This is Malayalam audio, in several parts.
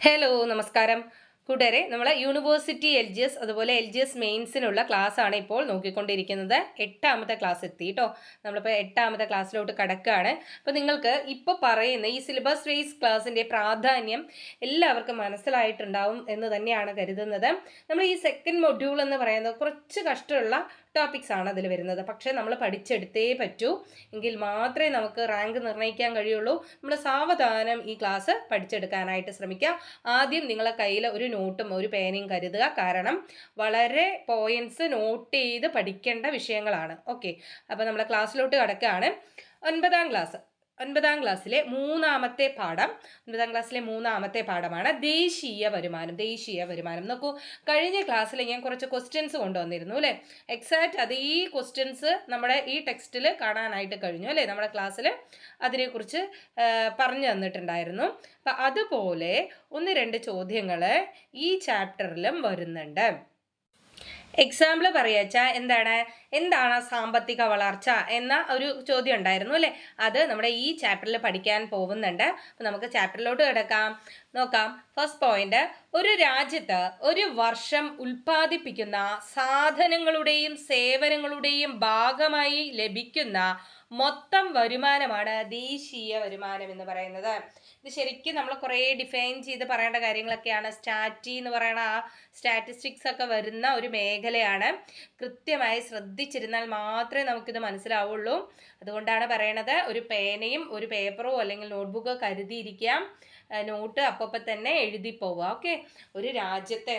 ഹലോ നമസ്കാരം കൂട്ടുകാരെ, നമ്മൾ യൂണിവേഴ്സിറ്റി LGS അതുപോലെ LGS മെയിൻസിനുള്ള ക്ലാസ് ആണ് ഇപ്പോൾ നോക്കിക്കൊണ്ടിരിക്കുന്നത്. 8ാമത്തെ ക്ലാസ് എത്തി കേട്ടോ. നമ്മളിപ്പോൾ 8ാമത്തെ ക്ലാസ്സിലോട്ട് കടക്കുകയാണ്. അപ്പോൾ നിങ്ങൾക്ക് ഇപ്പോൾ പറയുന്ന ഈ സിലബസ് ബേസ് ക്ലാസ്സിൻ്റെ പ്രാധാന്യം എല്ലാവർക്കും മനസ്സിലായിട്ടുണ്ടാവും എന്ന് തന്നെയാണ് കരുതുന്നത്. നമ്മൾ ഈ സെക്കൻഡ് മൊഡ്യൂൾ എന്ന് പറയുന്നത് കുറച്ച് കഷ്ടമുള്ള ടോപ്പിക്സ് ആണ് അതിൽ വരുന്നത്. പക്ഷേ നമ്മൾ പഠിച്ചെടുത്തേ പറ്റൂ, എങ്കിൽ മാത്രമേ നമുക്ക് റാങ്ക് നിർണ്ണയിക്കാൻ കഴിയുള്ളൂ. നമ്മൾ സാവധാനം ഈ ക്ലാസ് പഠിച്ചെടുക്കാനായിട്ട് ശ്രമിക്കുക. ആദ്യം നിങ്ങളെ കയ്യിൽ ഒരു നോട്ടും ഒരു പേനയും കരുതുക. കാരണം വളരെ പോയിന്റ്സ് നോട്ട് ചെയ്ത് പഠിക്കേണ്ട വിഷയങ്ങളാണ്. ഓക്കെ, അപ്പോൾ നമ്മൾ ക്ലാസ്സിലോട്ട് കടക്കുകയാണ്. 9ാം ക്ലാസ്സിലെ മൂന്നാമത്തെ പാഠമാണ് ദേശീയ വരുമാനം. നോക്കൂ, കഴിഞ്ഞ ക്ലാസ്സിൽ ഞാൻ കുറച്ച് ക്വസ്റ്റ്യൻസ് കൊണ്ടുവന്നിരുന്നു അല്ലേ. എക്സാക്റ്റ് അതേ ക്വസ്റ്റ്യൻസ് നമ്മുടെ ഈ ടെക്സ്റ്റിൽ കാണാനായിട്ട് കഴിഞ്ഞു അല്ലേ. നമ്മുടെ ക്ലാസ്സിൽ അതിനെക്കുറിച്ച് പറഞ്ഞു തന്നിട്ടുണ്ടായിരുന്നു. അപ്പം അതുപോലെ 1-2 ചോദ്യങ്ങൾ ഈ ചാപ്റ്ററിലും വരുന്നുണ്ട്. എക്സാമ്പിൾ പറയാച്ച എന്താണ് സാമ്പത്തിക വളർച്ച എന്ന ഒരു ചോദ്യം ഉണ്ടായിരുന്നു അല്ലേ. അത് നമ്മുടെ ഈ ചാപ്റ്ററിൽ പഠിക്കാൻ പോകുന്നുണ്ട്. അപ്പം നമുക്ക് ചാപ്റ്ററിലോട്ട് കിടക്കാം. നോക്കാം. ഫസ്റ്റ് പോയിന്റ്, ഒരു രാജ്യത്ത് ഒരു വർഷം ഉൽപ്പാദിപ്പിക്കുന്ന സാധനങ്ങളുടെയും സേവനങ്ങളുടെയും ഭാഗമായി ലഭിക്കുന്ന മൊത്തം വരുമാനമാണ് ദേശീയ വരുമാനം എന്ന് പറയുന്നത്. ഇത് ശരിക്കും നമ്മൾ കുറേ ഡിഫൈൻ ചെയ്ത് പറയേണ്ട കാര്യങ്ങളൊക്കെയാണ്. എന്ന് പറയുന്ന ആ സ്റ്റാറ്റിസ്റ്റിക്സ് ഒക്കെ വരുന്ന ഒരു മേഖലയാണ്. കൃത്യമായി ശ്രദ്ധിച്ചിരുന്നാൽ മാത്രമേ നമുക്കിത് മനസ്സിലാവുള്ളൂ. അതുകൊണ്ടാണ് പറയണത്, ഒരു പേനയും ഒരു പേപ്പറോ അല്ലെങ്കിൽ നോട്ട്ബുക്കോ കരുതിയിരിക്കാം. നോട്ട് അപ്പം തന്നെ എഴുതി പോവുക. ഓക്കെ, ഒരു രാജ്യത്തെ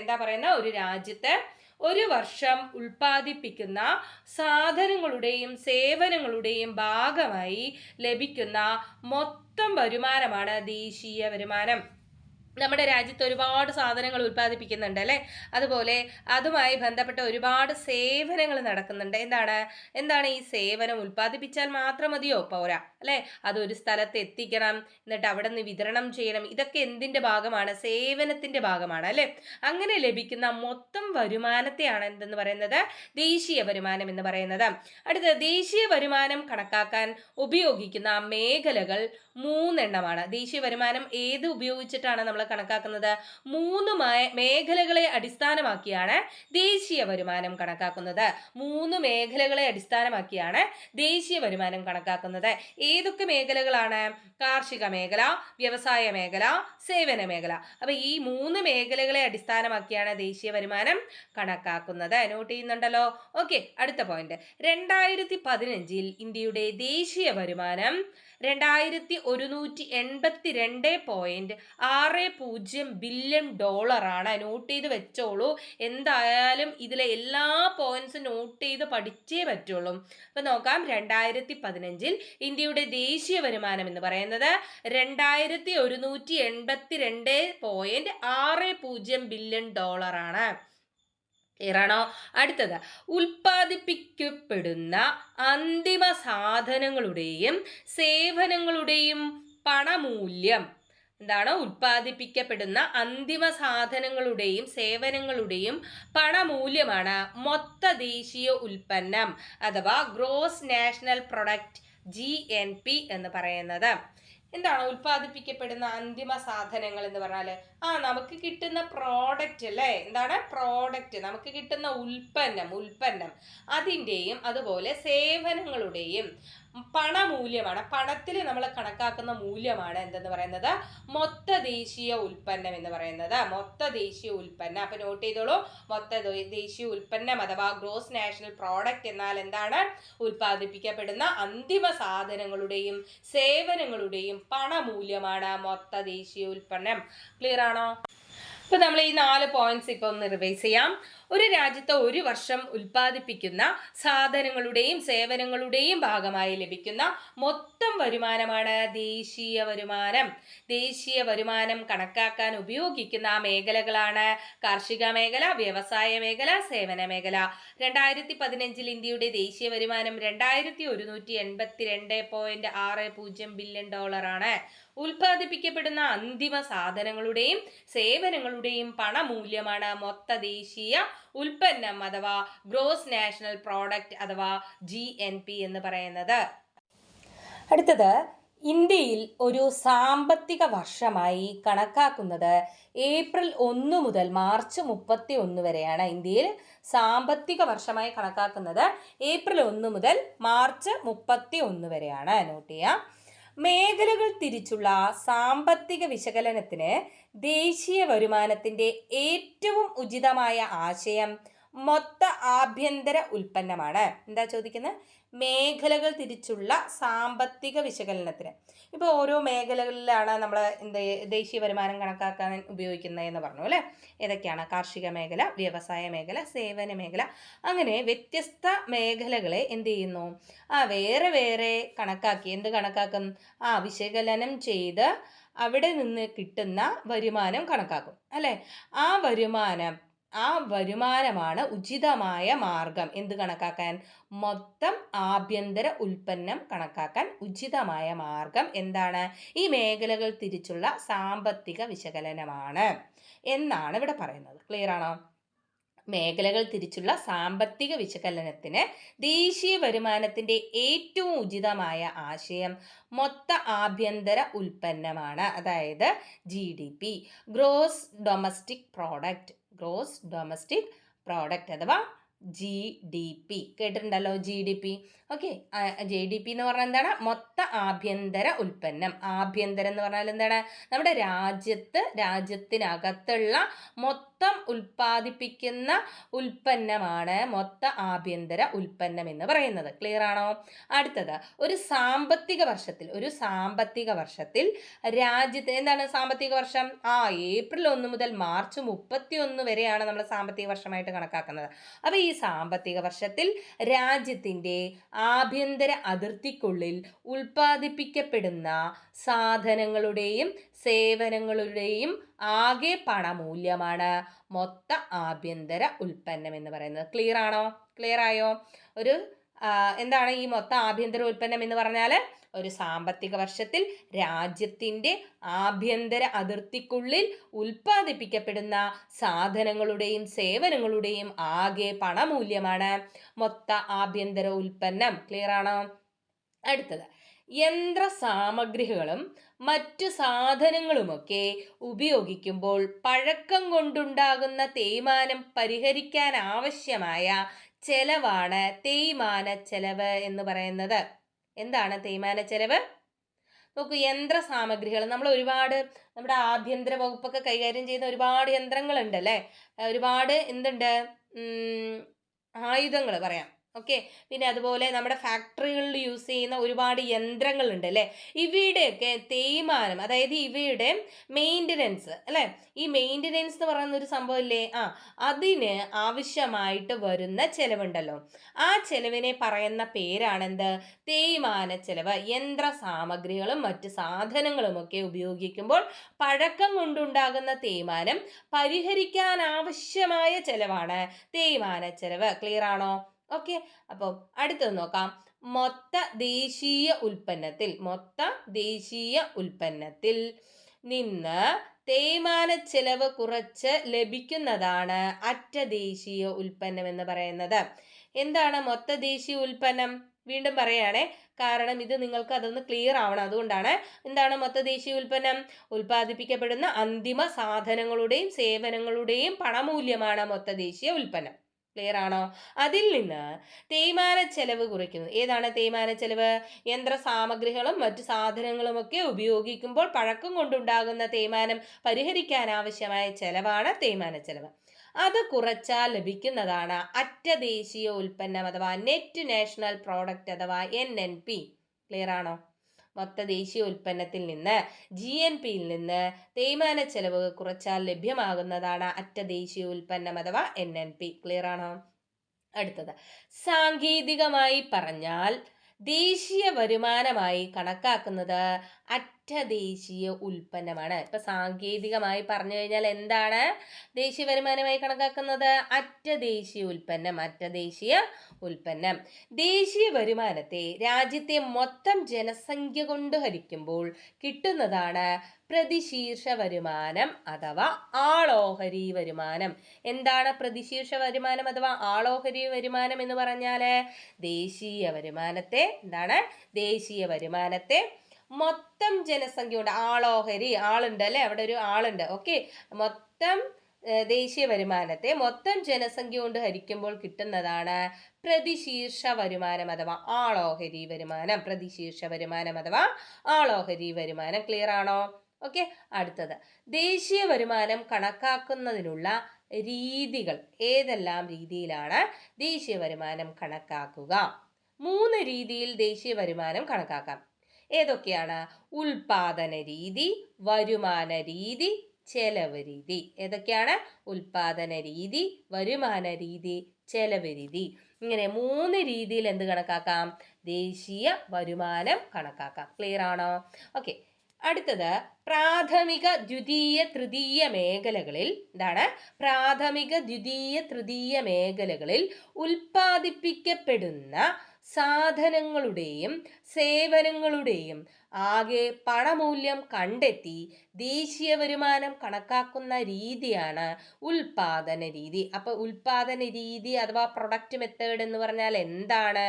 ഒരു വർഷം ഉൽപ്പാദിപ്പിക്കുന്ന സാധനങ്ങളുടെയും സേവനങ്ങളുടെയും ഭാഗമായി ലഭിക്കുന്ന മൊത്തം വരുമാനമാണ് ദേശീയ വരുമാനം. നമ്മുടെ രാജ്യത്ത് ഒരുപാട് സാധനങ്ങൾ ഉൽപ്പാദിപ്പിക്കുന്നുണ്ട് അല്ലേ. അതുപോലെ അതുമായി ബന്ധപ്പെട്ട ഒരുപാട് സേവനങ്ങൾ നടക്കുന്നുണ്ട്. എന്താണ് ഈ സേവനം? ഉൽപ്പാദിപ്പിച്ചാൽ മാത്രം മതിയോ? പോരാ അല്ലേ. അതൊരു സ്ഥലത്ത് എത്തിക്കണം, എന്നിട്ട് അവിടെ നിന്ന് വിതരണം ചെയ്യണം. ഇതൊക്കെ എന്തിൻ്റെ ഭാഗമാണ്? സേവനത്തിൻ്റെ ഭാഗമാണ് അല്ലേ. അങ്ങനെ ലഭിക്കുന്ന മൊത്തം വരുമാനത്തെയാണ് എന്തെന്ന് പറയുന്നത്? ദേശീയ വരുമാനം എന്ന് പറയുന്നത്. അടുത്ത, ദേശീയ വരുമാനം കണക്കാക്കാൻ ഉപയോഗിക്കുന്ന മേഖലകൾ 3 എണ്ണമാണ്. ദേശീയ വരുമാനം ഏത് ഉപയോഗിച്ചിട്ടാണ് നമ്മൾ കണക്കാക്കുന്നത്? 3 മേഖലകളെ അടിസ്ഥാനമാക്കിയാണ് ദേശീയ വരുമാനം കണക്കാക്കുന്നത്. 3 മേഖലകളെ അടിസ്ഥാനമാക്കിയാണ് ദേശീയ വരുമാനം കണക്കാക്കുന്നത്. ഏതൊക്കെ മേഖലകളാണ്? കാർഷിക മേഖല, വ്യവസായ മേഖല, സേവന മേഖല. അപ്പൊ ഈ 3 മേഖലകളെ അടിസ്ഥാനമാക്കിയാണ് ദേശീയ വരുമാനം കണക്കാക്കുന്നത്. നോട്ട് ചെയ്യുന്നുണ്ടല്ലോ. ഓക്കെ, അടുത്ത പോയിന്റ്, 2015 ഇന്ത്യയുടെ ദേശീയ വരുമാനം $2182.60 ബില്യൺ ആണ്. നോട്ട് ചെയ്ത് വെച്ചോളൂ. എന്തായാലും ഇതിലെ എല്ലാ പോയിന്റ്സും നോട്ട് ചെയ്ത് പഠിച്ചേ പറ്റുള്ളൂ. അപ്പൊ നോക്കാം. 2015 ഇന്ത്യയുടെ ദേശീയ വരുമാനം എന്ന് പറയുന്നത് $2182.60 ബില്യൺ ആണ്. ക്ലിയറാണോ? അടുത്തത്, ഉൽപ്പാദിപ്പിക്കപ്പെടുന്ന അന്തിമ സാധനങ്ങളുടെയും സേവനങ്ങളുടെയും പണമൂല്യം. ഉൽപ്പാദിപ്പിക്കപ്പെടുന്ന അന്തിമ സാധനങ്ങളുടെയും സേവനങ്ങളുടെയും പണമൂല്യമാണ് മൊത്ത ദേശീയ ഉൽപ്പന്നം അഥവാ ഗ്രോസ് നാഷണൽ പ്രൊഡക്റ്റ് GNP എന്ന് പറയുന്നത്. ഉൽപ്പാദിപ്പിക്കപ്പെടുന്ന അന്തിമ സാധനങ്ങൾ എന്ന് പറഞ്ഞാൽ നമുക്ക് കിട്ടുന്ന പ്രോഡക്റ്റ് അല്ലേ. പ്രോഡക്റ്റ്, നമുക്ക് കിട്ടുന്ന ഉൽപ്പന്നം അതിൻ്റെയും അതുപോലെ സേവനങ്ങളുടെയും പണമൂല്യമാണ്. പണത്തിൽ നമ്മൾ കണക്കാക്കുന്ന മൂല്യമാണ് എന്തെന്ന് പറയുന്നത്? മൊത്ത ദേശീയ ഉൽപ്പന്നം എന്ന് പറയുന്നത്. മൊത്ത ദേശീയ ഉൽപ്പന്നം. അപ്പൊ നോട്ട് ചെയ്തോളൂ. മൊത്ത ദേശീയ ഉൽപ്പന്നം അഥവാ ഗ്രോസ് നാഷണൽ പ്രോഡക്റ്റ് എന്നാൽ എന്താണ്? ഉൽപ്പാദിപ്പിക്കപ്പെടുന്ന അന്തിമ സാധനങ്ങളുടെയും സേവനങ്ങളുടെയും പണമൂല്യമാണ് മൊത്ത ദേശീയ ഉൽപ്പന്നം. ക്ലിയർ ആണോ? ഇപ്പൊ നമ്മൾ ഈ 4 പോയിന്റ്സ് ഇപ്പൊ ഒന്ന് റിവൈസ് ചെയ്യാം. ഒരു രാജ്യത്ത് ഒരു വർഷം ഉൽപ്പാദിപ്പിക്കുന്ന സാധനങ്ങളുടെയും സേവനങ്ങളുടെയും ഭാഗമായി ലഭിക്കുന്ന മൊത്തം വരുമാനമാണ് ദേശീയ വരുമാനം. ദേശീയ വരുമാനം കണക്കാക്കാൻ ഉപയോഗിക്കുന്ന മേഖലകളാണ് കാർഷിക മേഖല, വ്യവസായ മേഖല, സേവന മേഖല. 2015 ഇന്ത്യയുടെ ദേശീയ വരുമാനം $2182.60 ബില്യൺ ആണ്. ഉൽപ്പാദിപ്പിക്കപ്പെടുന്ന അന്തിമ സാധനങ്ങളുടെയും സേവനങ്ങളുടെയും പണമൂല്യമാണ് മൊത്ത ദേശീയ ഉൽപ്പന്നം അഥവാ ഗ്രോസ് നാഷണൽ പ്രോഡക്റ്റ് അഥവാ GNP എന്ന് പറയുന്നത്. അടുത്തത്, ഇന്ത്യയിൽ ഒരു സാമ്പത്തിക വർഷമായി കണക്കാക്കുന്നത് ഏപ്രിൽ 1 മുതൽ മാർച്ച് 31 വരെയാണ്. ഇന്ത്യയിൽ സാമ്പത്തിക വർഷമായി കണക്കാക്കുന്നത് ഏപ്രിൽ 1 മുതൽ മാർച്ച് 31 വരെയാണ്. നോട്ട് ചെയ്യാം. മേഖലകൾ തിരിച്ചുള്ള സാമ്പത്തിക വിശകലനത്തിന് ദേശീയ വരുമാനത്തിന്റെ ഏറ്റവും ഉചിതമായ ആശയം മൊത്ത ആഭ്യന്തര ഉൽപ്പന്നമാണ്. എന്താ ചോദിക്കുന്നത്? മേഖലകൾ തിരിച്ചുള്ള സാമ്പത്തിക വിശകലനത്തിന്. ഇപ്പോൾ ഓരോ മേഖലകളിലാണ് നമ്മൾ ദേശീയ വരുമാനം കണക്കാക്കാൻ ഉപയോഗിക്കുന്നതെന്ന് പറഞ്ഞു അല്ലേ? ഏതൊക്കെയാണ്? കാർഷിക മേഖല, വ്യവസായ മേഖല, സേവന മേഖല, അങ്ങനെ വ്യത്യസ്ത മേഖലകളെ എന്ത് ചെയ്യുന്നു? വേറെ വേറെ കണക്കാക്കി കണക്കാക്കും? വിശകലനം ചെയ്ത് അവിടെ നിന്ന് കിട്ടുന്ന വരുമാനം കണക്കാക്കും അല്ലേ? ആ വരുമാനമാണ് ഉചിതമായ മാർഗം കണക്കാക്കാൻ? മൊത്തം ആഭ്യന്തര ഉൽപ്പന്നം കണക്കാക്കാൻ ഉചിതമായ മാർഗം എന്താണ്? ഈ മേഖലകൾ തിരിച്ചുള്ള സാമ്പത്തിക വിശകലനമാണ് എന്നാണ് ഇവിടെ പറയുന്നത്. ക്ലിയർ ആണോ? മേഖലകൾ തിരിച്ചുള്ള സാമ്പത്തിക വിശകലനത്തിന് ദേശീയ വരുമാനത്തിന്റെ ഏറ്റവും ഉചിതമായ ആശയം മൊത്ത ആഭ്യന്തര ഉൽപ്പന്നമാണ്. അതായത് GDP, ഗ്രോസ് ഡൊമസ്റ്റിക് പ്രോഡക്റ്റ് അഥവാ GDP. കേട്ടിട്ടുണ്ടല്ലോ GDP. ഓക്കെ, GDP എന്ന് പറഞ്ഞാൽ എന്താണ്? മൊത്ത ആഭ്യന്തര ഉൽപ്പന്നം. ആഭ്യന്തരം എന്ന് പറഞ്ഞാൽ എന്താണ്? നമ്മുടെ രാജ്യത്തിനകത്തുള്ള മൊത്തം ഉൽപ്പാദിപ്പിക്കുന്ന ഉൽപ്പന്നമാണ് മൊത്ത ആഭ്യന്തര ഉൽപ്പന്നം എന്ന് പറയുന്നത്. ക്ലിയർ ആണോ? അടുത്തത്, ഒരു സാമ്പത്തിക വർഷത്തിൽ രാജ്യത്ത് എന്താണ് സാമ്പത്തിക വർഷം? ഏപ്രിൽ 1 മുതൽ മാർച്ച് 31 വരെയാണ് നമ്മൾ സാമ്പത്തിക വർഷമായിട്ട് കണക്കാക്കുന്നത്. അപ്പോൾ ഈ സാമ്പത്തിക വർഷത്തിൽ രാജ്യത്തിന്റെ ആഭ്യന്തര അതിർത്തിക്കുള്ളിൽ ഉൽപ്പാദിപ്പിക്കപ്പെടുന്ന സാധനങ്ങളുടെയും സേവനങ്ങളുടെയും ആകെ പണമൂല്യമാണ് മൊത്ത ആഭ്യന്തര ഉൽപ്പന്നം എന്ന് പറയുന്നത്. ക്ലിയർ ആണോ? ക്ലിയർ ആയോ? എന്താണ് ഈ മൊത്ത ആഭ്യന്തര ഉൽപ്പന്നം എന്ന് പറഞ്ഞാൽ? ഒരു സാമ്പത്തിക വർഷത്തിൽ രാജ്യത്തിന്റെ ആഭ്യന്തര അതിർത്തിക്കുള്ളിൽ ഉൽപ്പാദിപ്പിക്കപ്പെടുന്ന സാധനങ്ങളുടെയും സേവനങ്ങളുടെയും ആകെ പണമൂല്യമാണ് മൊത്ത ആഭ്യന്തര ഉൽപ്പന്നം. ക്ലിയർ ആണോ? അടുത്തത്, യന്ത്ര സാമഗ്രികളും മറ്റു സാധനങ്ങളുമൊക്കെ ഉപയോഗിക്കുമ്പോൾ പഴക്കം കൊണ്ടുണ്ടാകുന്ന തേയ്മാനം പരിഹരിക്കാൻ ആവശ്യമായ ചെലവാണ് തേയ്മാന ചെലവ് എന്ന് പറയുന്നത്. എന്താണ് തേയ്മാന ചെലവ്? നോക്കൂ, യന്ത്ര സാമഗ്രികൾ നമ്മൾ ഒരുപാട് നമ്മുടെ ആഭ്യന്തര വകുപ്പൊക്കെ കൈകാര്യം ചെയ്യുന്ന ഒരുപാട് യന്ത്രങ്ങളുണ്ട് അല്ലേ? ഒരുപാട് ആയുധങ്ങൾ പറയാം. ഓക്കെ, പിന്നെ അതുപോലെ നമ്മുടെ ഫാക്ടറികളിൽ യൂസ് ചെയ്യുന്ന ഒരുപാട് യന്ത്രങ്ങളുണ്ട് അല്ലേ? ഇവയുടെയൊക്കെ തേയ്മാനം, അതായത് ഇവയുടെ മെയിൻ്റനൻസ് അല്ലേ? ഈ മെയിൻ്റനൻസ് എന്ന് പറയുന്ന ഒരു സംഭവം ഇല്ലേ? അതിന് ആവശ്യമായിട്ട് വരുന്ന ചെലവുണ്ടല്ലോ, ആ ചെലവിനെ പറയുന്ന പേരാണെന്ത്? തേയ്മാന ചെലവ്. യന്ത്ര സാമഗ്രികളും മറ്റ് സാധനങ്ങളുമൊക്കെ ഉപയോഗിക്കുമ്പോൾ പഴക്കം കൊണ്ടുണ്ടാകുന്ന തേയ്മാനം പരിഹരിക്കാൻ ആവശ്യമായ ചെലവാണ് തേയ്മാന ചെലവ്. ക്ലിയർ ആണോ? ഓക്കെ, അപ്പോൾ അടുത്തത് നോക്കാം. മൊത്ത ദേശീയ ഉൽപ്പന്നത്തിൽ നിന്ന് തേയ്മാന ചെലവ് കുറച്ച് ലഭിക്കുന്നതാണ് അറ്റ ദേശീയ ഉൽപ്പന്നം എന്ന് പറയുന്നത്. എന്താണ് മൊത്ത ദേശീയ ഉൽപ്പന്നം? വീണ്ടും പറയുകയാണേ, കാരണം ഇത് നിങ്ങൾക്ക് അതൊന്ന് ക്ലിയർ ആവണം. അതുകൊണ്ടാണ്. എന്താണ് മൊത്ത ദേശീയ ഉൽപ്പന്നം? ഉൽപ്പാദിപ്പിക്കപ്പെടുന്ന അന്തിമ സാധനങ്ങളുടെയും സേവനങ്ങളുടെയും പണമൂല്യമാണ് മൊത്ത ദേശീയ ഉൽപ്പന്നം. ക്ലിയർ ആണോ? അതിൽ നിന്ന് തേയ്മാന ചെലവ് കുറയ്ക്കുന്നത്. ഏതാണ് തേയ്മാന ചെലവ്? യന്ത്ര സാമഗ്രികളും മറ്റു സാധനങ്ങളുമൊക്കെ ഉപയോഗിക്കുമ്പോൾ പഴക്കം കൊണ്ടുണ്ടാകുന്ന തേയ്മാനം പരിഹരിക്കാൻ ആവശ്യമായ ചെലവാണ് തേയ്മാന ചെലവ്. അത് കുറച്ചാൽ ലഭിക്കുന്നതാണ് അറ്റ ദേശീയ ഉൽപ്പന്നം അഥവാ നെറ്റ് നാഷണൽ പ്രോഡക്റ്റ് അഥവാ NNP. ക്ലിയർ ആണോ? മൊത്ത ദേശീയ ഉൽപ്പന്നത്തിൽ നിന്ന് GNPയിൽ നിന്ന് തേയ്മാന ചെലവ് കുറച്ചാൽ ലഭ്യമാകുന്നതാണ് അറ്റ ദേശീയ ഉൽപ്പന്നം അഥവാ NNP. ക്ലിയർ ആണോ? അടുത്തത്, സാങ്കേതികമായി പറഞ്ഞാൽ ദേശീയ വരുമാനമായി കണക്കാക്കുന്നത് അറ്റ ദേശീയ ഉൽപ്പന്നമാണ്. ഇപ്പൊ സാങ്കേതികമായി പറഞ്ഞു കഴിഞ്ഞാൽ എന്താണ് ദേശീയ വരുമാനമായി കണക്കാക്കുന്നത്? അറ്റ ദേശീയ ഉൽപ്പന്നം. ദേശീയ വരുമാനത്തെ രാജ്യത്തെ മൊത്തം ജനസംഖ്യ കൊണ്ട് ഹരിക്കുമ്പോൾ കിട്ടുന്നതാണ് പ്രതിശീർഷ വരുമാനം അഥവാ ആളോഹരി വരുമാനം. എന്താണ് പ്രതിശീർഷ വരുമാനം അഥവാ ആളോഹരി വരുമാനം എന്ന് പറഞ്ഞാൽ? ദേശീയ വരുമാനത്തെ മൊത്തം ജനസംഖ്യ ഉണ്ട്, ആളോഹരി, ആളുണ്ട് അല്ലെ, അവിടെ ഒരു ആളുണ്ട്. ഓക്കെ, മൊത്തം ദേശീയ വരുമാനത്തെ മൊത്തം ജനസംഖ്യ കൊണ്ട് ഹരിക്കുമ്പോൾ കിട്ടുന്നതാണ് പ്രതിശീർഷ വരുമാനം അഥവാ ആളോഹരി വരുമാനം. പ്രതിശീർഷ വരുമാനം അഥവാ ആളോഹരി വരുമാനം. ക്ലിയർ ആണോ? ഓക്കെ, അടുത്തത് ദേശീയ വരുമാനം കണക്കാക്കുന്നതിനുള്ള രീതികൾ. ഏതെല്ലാം രീതിയിലാണ് ദേശീയ വരുമാനം കണക്കാക്കുക? 3 രീതിയിൽ ദേശീയ വരുമാനം കണക്കാക്കാം. ഏതൊക്കെയാണ്? ഉൽപാദന രീതി, വരുമാന രീതി, ചെലവ് രീതി. ഏതൊക്കെയാണ്? ഉൽപാദന രീതി, വരുമാന രീതി, ചെലവ് രീതി. ഇങ്ങനെ 3 രീതിയിൽ എന്ത് കണക്കാക്കാം? ദേശീയ വരുമാനം കണക്കാക്കാം. ക്ലിയർ ആണോ? ഓക്കെ, അടുത്തത് പ്രാഥമിക, ദ്വിതീയ, തൃതീയ മേഖലകളിൽ എന്താണ്? പ്രാഥമിക, ദ്വിതീയ, തൃതീയ മേഖലകളിൽ ഉൽപ്പാദിപ്പിക്കപ്പെടുന്ന സാധനങ്ങളുടെയും സേവനങ്ങളുടെയും ആകെ പണമൂല്യം കണ്ടെത്തി ദേശീയ വരുമാനം കണക്കാക്കുന്ന രീതിയാണ് ഉൽപാദന രീതി. അപ്പൊ ഉൽപാദന രീതി അഥവാ പ്രൊഡക്റ്റ് മെത്തേഡ് എന്ന് പറഞ്ഞാൽ എന്താണ്?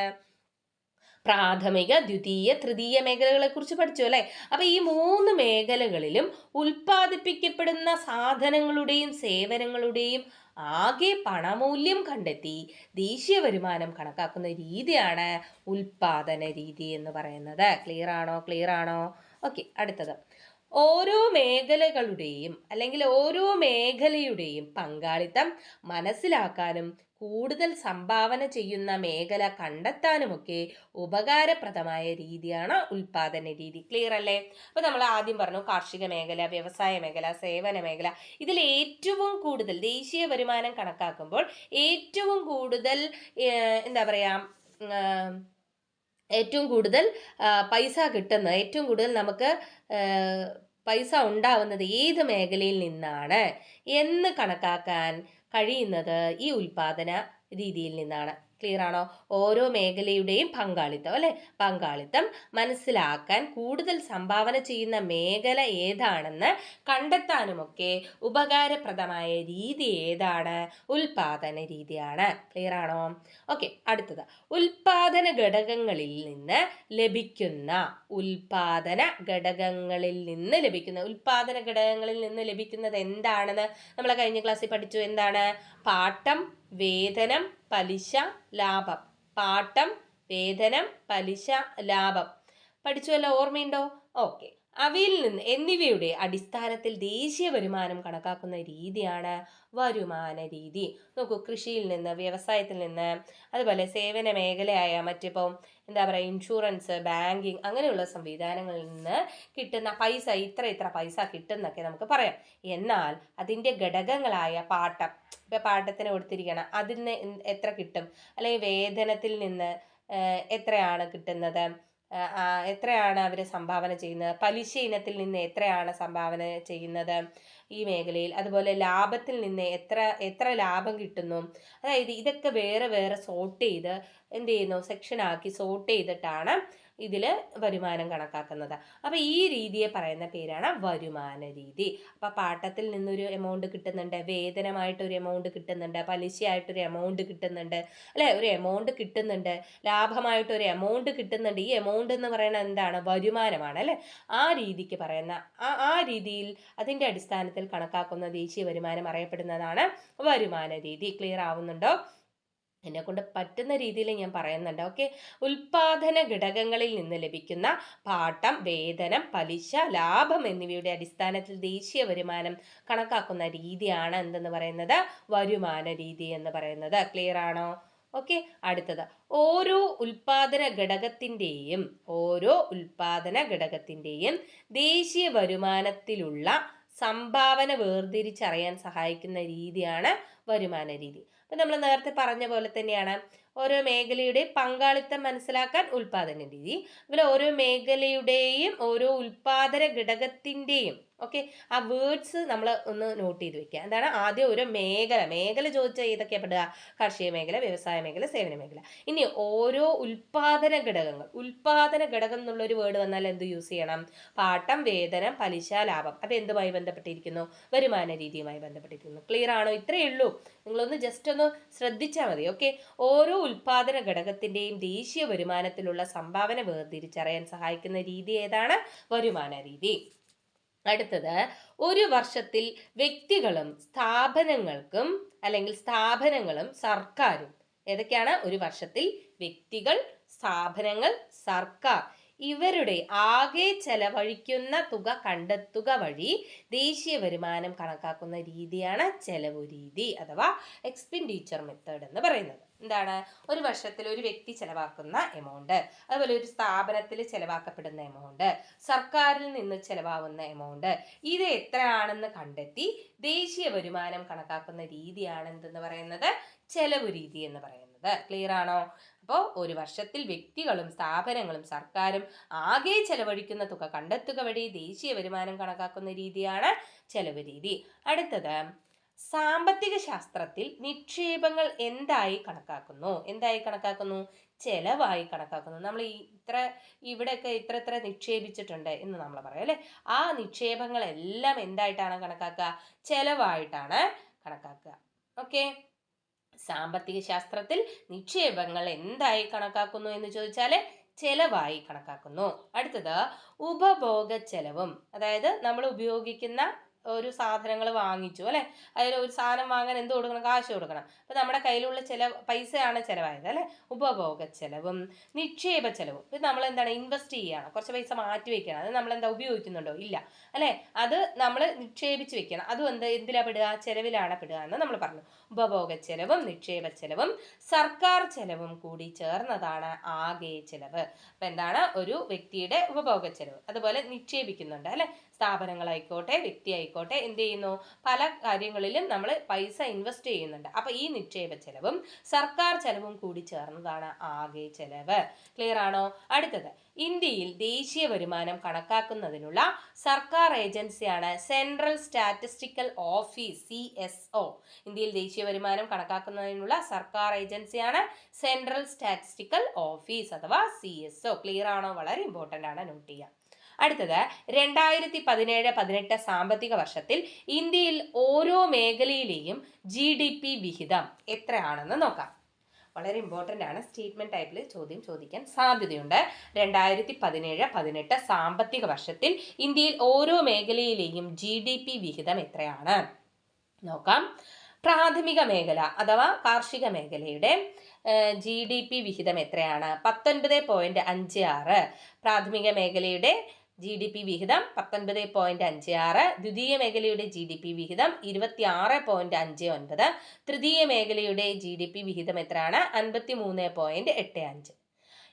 പ്രാഥമിക, ദ്വിതീയ, തൃതീയ മേഖലകളെ കുറിച്ച് പഠിച്ചു അല്ലെ. അപ്പൊ ഈ 3 മേഖലകളിലും ഉൽപ്പാദിപ്പിക്കപ്പെടുന്ന സാധനങ്ങളുടെയും സേവനങ്ങളുടെയും ആകെ പണമൂല്യം കണ്ടെത്തി ദേശീയ വരുമാനം കണക്കാക്കുന്ന രീതിയാണ് ഉൽപാദന രീതി എന്ന് പറയുന്നത്. ക്ലിയർ ആണോ? ക്ലിയർ ആണോ? ഓക്കെ, അടുത്തത് ഓരോ മേഖലകളുടെയും അല്ലെങ്കിൽ ഓരോ മേഖലയുടെയും പങ്കാളിത്തം മനസ്സിലാക്കാനും കൂടുതൽ സംഭാവന ചെയ്യുന്ന മേഖല കണ്ടെത്താനുമൊക്കെ ഉപകാരപ്രദമായ രീതിയാണ് ഉൽപാദന രീതി. ക്ലിയർ അല്ലേ? അപ്പൊ നമ്മൾ ആദ്യം പറഞ്ഞു കാർഷിക മേഖല, വ്യവസായ മേഖല, സേവന മേഖല. ഇതിൽ ഏറ്റവും കൂടുതൽ ദേശീയ വരുമാനം കണക്കാക്കുമ്പോൾ ഏറ്റവും കൂടുതൽ എന്താ പറയാ, ഏറ്റവും കൂടുതൽ പൈസ കിട്ടുന്ന, ഏറ്റവും കൂടുതൽ നമുക്ക് പൈസ ഉണ്ടാവുന്നത് ഏത് മേഖലയിൽ നിന്നാണ് എന്ന് കണക്കാക്കാൻ കഴിയുന്നത് ഈ ഉൽപാദന രീതിയിൽ നിന്നാണ്. ക്ലിയർ ആണോ? ഓരോ മേഖലയുടെയും പങ്കാളിത്തം അല്ലെ, പങ്കാളിത്തം മനസ്സിലാക്കാൻ കൂടുതൽ സംഭാവന ചെയ്യുന്ന മേഖല ഏതാണെന്ന് കണ്ടെത്താനുമൊക്കെ ഉപകാരപ്രദമായ രീതി ഏതാണ്? ഉൽപാദന രീതിയാണ്. ക്ലിയർ ആണോ? ഓക്കെ, അടുത്തത് ഉൽപാദന ഘടകങ്ങളിൽ നിന്ന് ലഭിക്കുന്ന ലഭിക്കുന്നത് എന്താണെന്ന് നമ്മൾ കഴിഞ്ഞ ക്ലാസ്സിൽ പഠിച്ചു. എന്താണ്? പാട്ടം, വേതനം, പലിശ, ലാഭം. പാട്ടം, വേതനം, പലിശ, ലാഭം പഠിച്ചുവല്ലോ, ഓർമ്മയുണ്ടോ? ഓക്കെ, എന്നിവയുടെ അടിസ്ഥാനത്തിൽ ദേശീയ വരുമാനം കണക്കാക്കുന്ന രീതിയാണ് വരുമാന രീതി. നോക്കൂ, കൃഷിയിൽ നിന്ന്, വ്യവസായത്തിൽ നിന്ന്, അതുപോലെ സേവന മേഖലയായ മറ്റിപ്പം എന്താ പറയുക, ഇൻഷുറൻസ്, ബാങ്കിങ് അങ്ങനെയുള്ള സംവിധാനങ്ങളിൽ നിന്ന് കിട്ടുന്ന പൈസ ഇത്ര പൈസ കിട്ടുന്നൊക്കെ നമുക്ക് പറയാം. എന്നാൽ അതിൻ്റെ ഘടകങ്ങളായ പാട്ടം, ഇപ്പം പാട്ടത്തിന് കൊടുത്തിരിക്കണം, അതിന് എത്ര കിട്ടും, അല്ലെങ്കിൽ വേതനത്തിൽ നിന്ന് എത്രയാണ് കിട്ടുന്നത്, എത്രയാണ് അവർ സംഭാവന ചെയ്യുന്നത്, പലിശ ഇനത്തിൽ നിന്ന് എത്രയാണ് സംഭാവന ചെയ്യുന്നത് ഈ മേഖലയിൽ, അതുപോലെ ലാഭത്തിൽ നിന്ന് എത്ര ലാഭം കിട്ടുന്നു. അതായത് ഇതൊക്കെ വേറെ വേറെ സോർട്ട് ചെയ്ത് എന്ത് ചെയ്യുന്നു, സെക്ഷനാക്കി സോർട്ട് ചെയ്തിട്ടാണ് ഇതിൽ വരുമാനം കണക്കാക്കുന്നത്. അപ്പോൾ ഈ രീതിയെ പറയുന്ന പേരാണ് വരുമാന രീതി. അപ്പോൾ പാട്ടത്തിൽ നിന്നൊരു എമൗണ്ട് കിട്ടുന്നുണ്ട്, വേതനമായിട്ടൊരു എമൗണ്ട് കിട്ടുന്നുണ്ട്, പലിശയായിട്ടൊരു എമൗണ്ട് കിട്ടുന്നുണ്ട് അല്ലേ, ഒരു എമൗണ്ട് കിട്ടുന്നുണ്ട്, ലാഭമായിട്ടൊരു എമൗണ്ട് കിട്ടുന്നുണ്ട്. ഈ എമൗണ്ട് എന്ന് പറയുന്നത് എന്താണ്? വരുമാനമാണ് അല്ലേ. ആ രീതിക്ക് പറയുന്ന ആ രീതിയിൽ അതിൻ്റെ അടിസ്ഥാനത്തിൽ കണക്കാക്കുന്ന ദേശീയ വരുമാനം അറിയപ്പെടുന്നതാണ് വരുമാന രീതി. ക്ലിയർ ആവുന്നുണ്ടോ? എന്നെ കൊണ്ട് പറ്റുന്ന രീതിയിൽ ഞാൻ പറയുന്നുണ്ട്. ഓക്കെ, ഉൽപാദന ഘടകങ്ങളിൽ നിന്ന് ലഭിക്കുന്ന പാട്ടം, വേതനം, പലിശ, ലാഭം എന്നിവയുടെ അടിസ്ഥാനത്തിൽ ദേശീയ വരുമാനം കണക്കാക്കുന്ന രീതിയാണ് എന്തെന്ന് പറയുന്നത്? വരുമാന രീതി എന്ന് പറയുന്നത്. ക്ലിയർ ആണോ? ഓക്കെ, അടുത്തത് ഓരോ ഉൽപാദന ഘടകത്തിൻ്റെയും ദേശീയ വരുമാനത്തിലുള്ള സംഭാവന വേർതിരിച്ചറിയാൻ സഹായിക്കുന്ന രീതിയാണ് വരുമാന രീതി. അപ്പം നമ്മൾ നേരത്തെ പറഞ്ഞ പോലെ തന്നെയാണ് ഓരോ മേഖലയുടെ പങ്കാളിത്തം മനസ്സിലാക്കാൻ ഉൽപാദന രീതി, അതുപോലെ ഓരോ മേഖലയുടെയും ഓരോ ഉൽപാദന ഘടകത്തിൻ്റെയും ഓക്കെ, ആ വേർഡ്സ് നമ്മൾ ഒന്ന് നോട്ട് ചെയ്ത് വെക്കുക. എന്താണ് ആദ്യം ഒരു മേഖല ചോദിച്ചാൽ ഏതൊക്കെയാ പെടുക? കാർഷിക മേഖല, വ്യവസായ മേഖല, സേവന മേഖല. ഇനി ഓരോ ഉൽപാദന ഘടകം എന്നുള്ളൊരു വേർഡ് വന്നാൽ എന്ത് യൂസ് ചെയ്യണം? പാട്ടം, വേതനം, പലിശ, ലാഭം. അത് എന്തുമായി ബന്ധപ്പെട്ടിരിക്കുന്നു? വരുമാന രീതിയുമായി ബന്ധപ്പെട്ടിരിക്കുന്നു. ക്ലിയർ ആണോ? ഇത്രയേ ഉള്ളൂ. നിങ്ങളൊന്ന് ജസ്റ്റ് ഒന്ന് ശ്രദ്ധിച്ചാൽ മതി. ഓക്കെ, ഓരോ ഉൽപാദന ഘടകത്തിന്റെയും ദേശീയ വരുമാനത്തിലുള്ള സംഭാവന വേർതിരിച്ചറിയാൻ സഹായിക്കുന്ന രീതി ഏതാണ്? വരുമാന രീതി. അടുത്തത്, ഒരു വർഷത്തിൽ വ്യക്തികളും സ്ഥാപനങ്ങളും സർക്കാരും, ഏതൊക്കെയാണ്? ഒരു വർഷത്തിൽ വ്യക്തികൾ, സ്ഥാപനങ്ങൾ, സർക്കാർ ഇവരുടെ ആകെ ചെലവഴിക്കുന്ന തുക കണ്ടെത്തുക വഴി ദേശീയ വരുമാനം കണക്കാക്കുന്ന രീതിയാണ് ചെലവു രീതി അഥവാ എക്സ്പെൻഡിച്ചർ മെത്തേഡ് എന്ന് പറയുന്നത്. എന്താണ്? ഒരു വർഷത്തിൽ ഒരു വ്യക്തി ചെലവാക്കുന്ന എമൗണ്ട്, അതുപോലെ ഒരു സ്ഥാപനത്തിൽ ചെലവാക്കപ്പെടുന്ന എമൗണ്ട്, സർക്കാരിൽ നിന്ന് ചെലവാകുന്ന എമൗണ്ട്, ഇത് എത്രയാണെന്ന് കണ്ടെത്തി ദേശീയ വരുമാനം കണക്കാക്കുന്ന രീതിയാണ് എന്തെന്ന് പറയുന്നത്? ചെലവു രീതി എന്ന് പറയുന്നത്. ക്ലിയർ ആണോ? അപ്പോൾ ഒരു വർഷത്തിൽ വ്യക്തികളും സ്ഥാപനങ്ങളും സർക്കാരും ആകെ ചെലവഴിക്കുന്ന തുക കണ്ടെത്തുക വഴി ദേശീയ വരുമാനം കണക്കാക്കുന്ന രീതിയാണ് ചെലവ് രീതി. അടുത്തത്, സാമ്പത്തിക ശാസ്ത്രത്തിൽ നിക്ഷേപങ്ങൾ എന്തായി കണക്കാക്കുന്നു? ചെലവായി കണക്കാക്കുന്നു. നമ്മൾ ഇവിടെയൊക്കെ ഇത്ര നിക്ഷേപിച്ചിട്ടുണ്ട് എന്ന് നമ്മൾ പറയാം അല്ലെ. ആ നിക്ഷേപങ്ങളെല്ലാം എന്തായിട്ടാണ് കണക്കാക്കുക? ചെലവായിട്ടാണ് കണക്കാക്കുക. ഓക്കെ, സാമ്പത്തിക ശാസ്ത്രത്തിൽ നിക്ഷേപങ്ങൾ എന്തായി കണക്കാക്കുന്നു എന്ന് ചോദിച്ചാൽ ചെലവായി കണക്കാക്കുന്നു. അടുത്തത്, ഉപഭോഗ ചെലവും, അതായത് നമ്മൾ ഉപയോഗിക്കുന്ന ഒരു സാധനങ്ങൾ വാങ്ങിച്ചു അല്ലെ, അതിൽ ഒരു സാധനം വാങ്ങാൻ എന്ത് കൊടുക്കണം? കാശ് കൊടുക്കണം. അപ്പൊ നമ്മുടെ കയ്യിലുള്ള പൈസയാണ് ചെലവായത് അല്ലെ. ഉപഭോഗ ചെലവും നിക്ഷേപ ചെലവും, ഇത് നമ്മൾ എന്താണ്? ഇൻവെസ്റ്റ് ചെയ്യണം, കുറച്ച് പൈസ മാറ്റി വെക്കണം. അത് നമ്മൾ എന്താ ഉപയോഗിക്കുന്നുണ്ടോ? ഇല്ല അല്ലെ. അത് നമ്മൾ നിക്ഷേപിച്ച് വെക്കണം. അതും എന്തിലാ പെടുക? ചെലവിലാണ് പെടുക എന്ന് നമ്മൾ പറഞ്ഞു. ഉപഭോഗ ചെലവും നിക്ഷേപ ചെലവും സർക്കാർ ചെലവും കൂടി ചേർന്നതാണ് ആകെ ചെലവ്. അപ്പൊ എന്താണ്? ഒരു വ്യക്തിയുടെ ഉപഭോഗ ചെലവ്, അതുപോലെ നിക്ഷേപിക്കുന്നുണ്ട് അല്ലെ, സ്ഥാപനങ്ങളായിക്കോട്ടെ വ്യക്തി ആയിക്കോട്ടെ എന്ത് ചെയ്യുന്നു? പല കാര്യങ്ങളിലും നമ്മൾ പൈസ ഇൻവെസ്റ്റ് ചെയ്യുന്നുണ്ട്. അപ്പൊ ഈ നിക്ഷേപ ചെലവും സർക്കാർ ചെലവും കൂടി ചേർന്നതാണ് ആകെ ചെലവ്. ക്ലിയർ ആണോ? അടുത്തത്, ഇന്ത്യയിൽ ദേശീയ വരുമാനം കണക്കാക്കുന്നതിനുള്ള സർക്കാർ ഏജൻസിയാണ് സെൻട്രൽ സ്റ്റാറ്റിസ്റ്റിക്കൽ ഓഫീസ്, CSO. ഇന്ത്യയിൽ ദേശീയ വരുമാനം കണക്കാക്കുന്നതിനുള്ള സർക്കാർ ഏജൻസിയാണ് സെൻട്രൽ സ്റ്റാറ്റിസ്റ്റിക്കൽ ഓഫീസ് അഥവാ CSO. ക്ലിയർ ആണോ? വളരെ ഇമ്പോർട്ടൻ്റ് ആണ്, നോട്ട് ചെയ്യുക. അടുത്തത്, 2017-18 സാമ്പത്തിക വർഷത്തിൽ ഇന്ത്യയിൽ ഓരോ മേഖലയിലെയും GDP വിഹിതം എത്രയാണെന്ന് നോക്കാം. വളരെ ഇമ്പോർട്ടൻ്റ് ആണ്, സ്റ്റേറ്റ്മെന്റ് ടൈപ്പിൽ ചോദ്യം ചോദിക്കാൻ സാധ്യതയുണ്ട്. 2017-18 സാമ്പത്തിക വർഷത്തിൽ ഇന്ത്യയിൽ ഓരോ മേഖലയിലെയും GDP വിഹിതം എത്രയാണ് നോക്കാം. പ്രാഥമിക മേഖല അഥവാ കാർഷിക മേഖലയുടെ GDP വിഹിതം എത്രയാണ്? 19.56. പ്രാഥമിക മേഖലയുടെ GDP വിഹിതം 19.56. ദ്വിതീയ മേഖലയുടെ GDP വിഹിതം 26.59. തൃതീയ മേഖലയുടെ GDP വിഹിതം എത്രയാണ്? 53.85.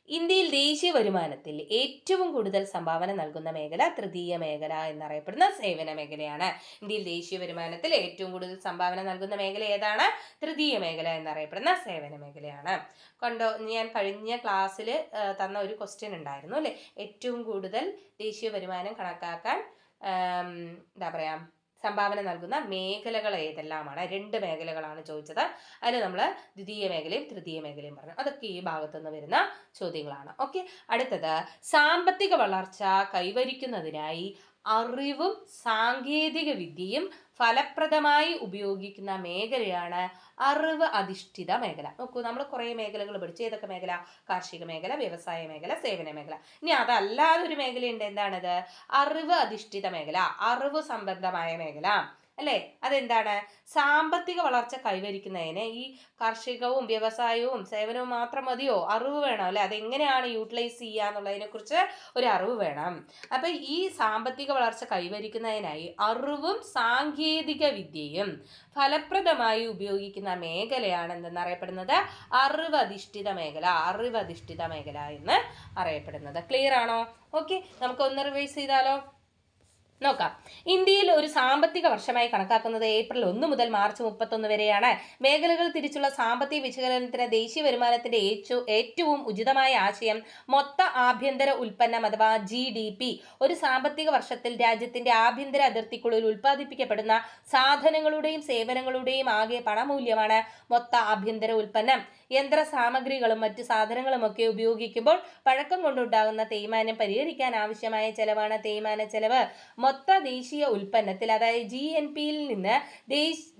ഇന്ത്യയിൽ ദേശീയ വരുമാനത്തിൽ ഏറ്റവും കൂടുതൽ സംഭാവന നൽകുന്ന മേഖല തൃതീയ മേഖല എന്നറിയപ്പെടുന്ന സേവന മേഖലയാണ്. ഇന്ത്യയിൽ ദേശീയ വരുമാനത്തിൽ ഏറ്റവും കൂടുതൽ സംഭാവന നൽകുന്ന മേഖല ഏതാണ്? തൃതീയ മേഖല എന്നറിയപ്പെടുന്ന സേവന മേഖലയാണ്. കണ്ടോ, ഞാൻ കഴിഞ്ഞ ക്ലാസ്സിൽ തന്ന ഒരു ക്വസ്റ്റ്യൻ ഉണ്ടായിരുന്നു അല്ലെ, ഏറ്റവും കൂടുതൽ ദേശീയ വരുമാനം കണക്കാക്കാൻ എന്താ പറയാ സംഭാവന നൽകുന്ന മേഖലകൾ ഏതെല്ലാമാണ്? 2 മേഖലകളാണ് ചോദിച്ചത്. അതിൽ നമ്മൾ ദ്വിതീയ മേഖലയും തൃതീയ മേഖലയും പറഞ്ഞു. അതൊക്കെ ഈ ഭാഗത്തു നിന്ന് വരുന്ന ചോദ്യങ്ങളാണ്. ഓക്കെ, അടുത്തത്, സാമ്പത്തിക വളർച്ച കൈവരിക്കുന്നതിനായി അറിവും സാങ്കേതിക വിദ്യയും ഫലപ്രദമായി ഉപയോഗിക്കുന്ന മേഖലയാണ് അറിവ് അധിഷ്ഠിത മേഖല. നോക്കൂ, നമ്മൾ കുറേ മേഖലകൾ പഠിച്ചു. ഏതൊക്കെ മേഖല? കാർഷിക മേഖല, വ്യവസായ മേഖല, സേവന മേഖല. ഇനി അതല്ലാതെ ഒരു മേഖലയുണ്ട്. എന്താണത്? അറിവ് അധിഷ്ഠിത മേഖല, അറിവ് സംബന്ധമായ മേഖല അല്ലേ. അതെന്താണ്? സാമ്പത്തിക വളർച്ച കൈവരിക്കുന്നതിന് ഈ കാർഷികവും വ്യവസായവും സേവനവും മാത്രം മതിയോ? അറിവ് വേണം അല്ലെ. അതെങ്ങനെയാണ് യൂട്ടിലൈസ് ചെയ്യുക എന്നുള്ളതിനെ കുറിച്ച് ഒരു അറിവ് വേണം. അപ്പൊ ഈ സാമ്പത്തിക വളർച്ച കൈവരിക്കുന്നതിനായി അറിവും സാങ്കേതിക വിദ്യയും ഫലപ്രദമായി ഉപയോഗിക്കുന്ന മേഖലയാണ് എന്തെന്നറിയപ്പെടുന്നത്? അറിവ് അധിഷ്ഠിത മേഖല എന്ന് അറിയപ്പെടുന്നത്. ക്ലിയർ ആണോ? ഓക്കെ, നമുക്ക് ഒന്ന് റിവൈസ് ചെയ്താലോ. നോക്കാം. ഇന്ത്യയിൽ ഒരു സാമ്പത്തിക വർഷമായി കണക്കാക്കുന്നത് ഏപ്രിൽ 1 മുതൽ മാർച്ച് 31 വരെയാണ്. മേഖലകൾ തിരിച്ചുള്ള സാമ്പത്തിക വിശകലനത്തിന് ദേശീയ വരുമാനത്തിന്റെ ഏറ്റവും ഉചിതമായ ആശയം മൊത്ത ആഭ്യന്തര ഉൽപ്പന്നം അഥവാ GDP. ഒരു സാമ്പത്തിക വർഷത്തിൽ രാജ്യത്തിന്റെ ആഭ്യന്തര അതിർത്തിക്കുള്ളിൽ ഉൽപ്പാദിപ്പിക്കപ്പെടുന്ന സാധനങ്ങളുടെയും സേവനങ്ങളുടെയും ആകെ പണമൂല്യമാണ് മൊത്ത ആഭ്യന്തര ഉൽപ്പന്നം. യന്ത്ര സാമഗ്രികളും മറ്റു സാധനങ്ങളുമൊക്കെ ഉപയോഗിക്കുമ്പോൾ പഴക്കം കൊണ്ടുണ്ടാകുന്ന തേയ്മാനം പരിഹരിക്കാൻ ആവശ്യമായ ചെലവാണ് തേയ്മാന ചെലവ്. മൊത്ത ദേശീയ ഉൽപ്പന്നത്തിൽ അതായത് GNPയിൽ നിന്ന്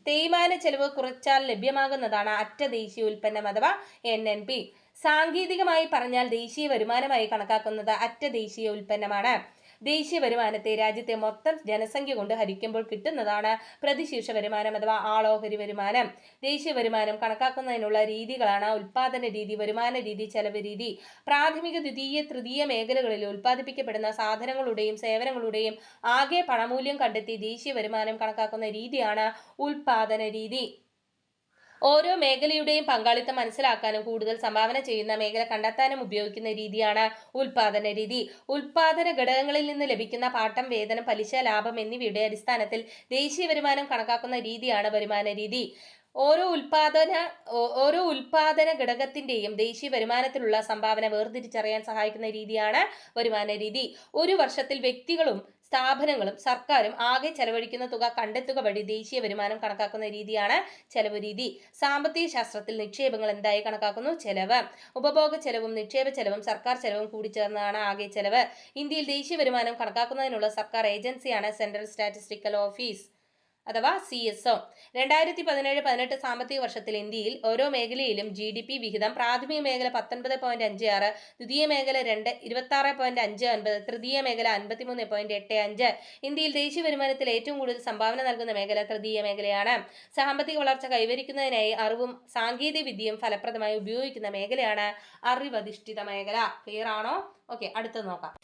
തേയ്മാന ചെലവ് കുറച്ചാൽ ലഭ്യമാകുന്നതാണ് അറ്റ ദേശീയ ഉൽപ്പന്നം അഥവാ NNP. സാങ്കേതികമായി പറഞ്ഞാൽ ദേശീയ വരുമാനമായി കണക്കാക്കുന്നത് അറ്റ ദേശീയ ഉൽപ്പന്നമാണ്. ദേശീയ വരുമാനത്തെ രാജ്യത്തെ മൊത്തം ജനസംഖ്യ കൊണ്ട് ഹരിക്കുമ്പോൾ കിട്ടുന്നതാണ് പ്രതിശീർഷ വരുമാനം അഥവാ ആളോഹരി വരുമാനം. ദേശീയ വരുമാനം കണക്കാക്കുന്നതിനുള്ള രീതികളാണ് ഉൽപാദന രീതി, വരുമാന രീതി, ചെലവ് രീതി. പ്രാഥമിക, ദ്വിതീയ, തൃതീയ മേഖലകളിൽ ഉൽപ്പാദിപ്പിക്കപ്പെടുന്ന സാധനങ്ങളുടെയും സേവനങ്ങളുടെയും ആകെ പണമൂല്യം കണ്ടെത്തി ദേശീയ വരുമാനം കണക്കാക്കുന്ന രീതിയാണ് ഉൽപാദന രീതി. ഓരോ മേഖലയുടെയും പങ്കാളിത്തം മനസ്സിലാക്കാനും കൂടുതൽ സംഭാവന ചെയ്യുന്ന മേഖല കണ്ടെത്താനും ഉപയോഗിക്കുന്ന രീതിയാണ് ഉൽപാദന രീതി. ഉൽപാദന ഘടകങ്ങളിൽ നിന്ന് ലഭിക്കുന്ന പാട്ടം, വേതനം, പലിശ, ലാഭം എന്നിവയുടെ അടിസ്ഥാനത്തിൽ ദേശീയ വരുമാനം കണക്കാക്കുന്ന രീതിയാണ് വരുമാന രീതി. ഓരോ ഉൽപാദന ഘടകത്തിന്റെയും ദേശീയ വരുമാനത്തിലുള്ള സംഭാവന വേർതിരിച്ചറിയാൻ സഹായിക്കുന്ന രീതിയാണ് വരുമാന രീതി. ഒരു വർഷത്തിൽ വ്യക്തികളും സ്ഥാപനങ്ങളും സർക്കാരും ആകെ ചെലവഴിക്കുന്ന തുക കണ്ടെത്തുക വഴി ദേശീയ വരുമാനം കണക്കാക്കുന്ന രീതിയാണ് ചെലവ് രീതി. സാമ്പത്തിക ശാസ്ത്രത്തിൽ നിക്ഷേപങ്ങൾ എന്തായി കണക്കാക്കുന്നു? ചെലവ്. ഉപഭോഗ ചെലവും നിക്ഷേപ ചെലവും സർക്കാർ ചെലവും കൂടിച്ചേർന്നതാണ് ആകെ ചെലവ്. ഇന്ത്യയിൽ ദേശീയ വരുമാനം കണക്കാക്കുന്നതിനുള്ള സർക്കാർ ഏജൻസിയാണ് സെൻട്രൽ സ്റ്റാറ്റിസ്റ്റിക്കൽ ഓഫീസ് അഥവാ CSO. 2017-18 സാമ്പത്തിക വർഷത്തിൽ ഇന്ത്യയിൽ ഓരോ മേഖലയിലും GDP വിഹിതം പ്രാഥമിക മേഖല 19.56, ദ്വിതീയ മേഖല 26.59, തൃതീയ മേഖല 53.85. ഇന്ത്യയിൽ ദേശീയ വരുമാനത്തിൽ ഏറ്റവും കൂടുതൽ സംഭാവന നൽകുന്ന മേഖല തൃതീയ മേഖലയാണ്. സാമ്പത്തിക വളർച്ച കൈവരിക്കുന്നതിനായി അറിവും സാങ്കേതിക വിദ്യയും ഫലപ്രദമായി ഉപയോഗിക്കുന്ന മേഖലയാണ് അറിവധിഷ്ഠിത മേഖല. ക്ലിയർ ആണോ? ഓക്കെ, അടുത്തത് നോക്കാം.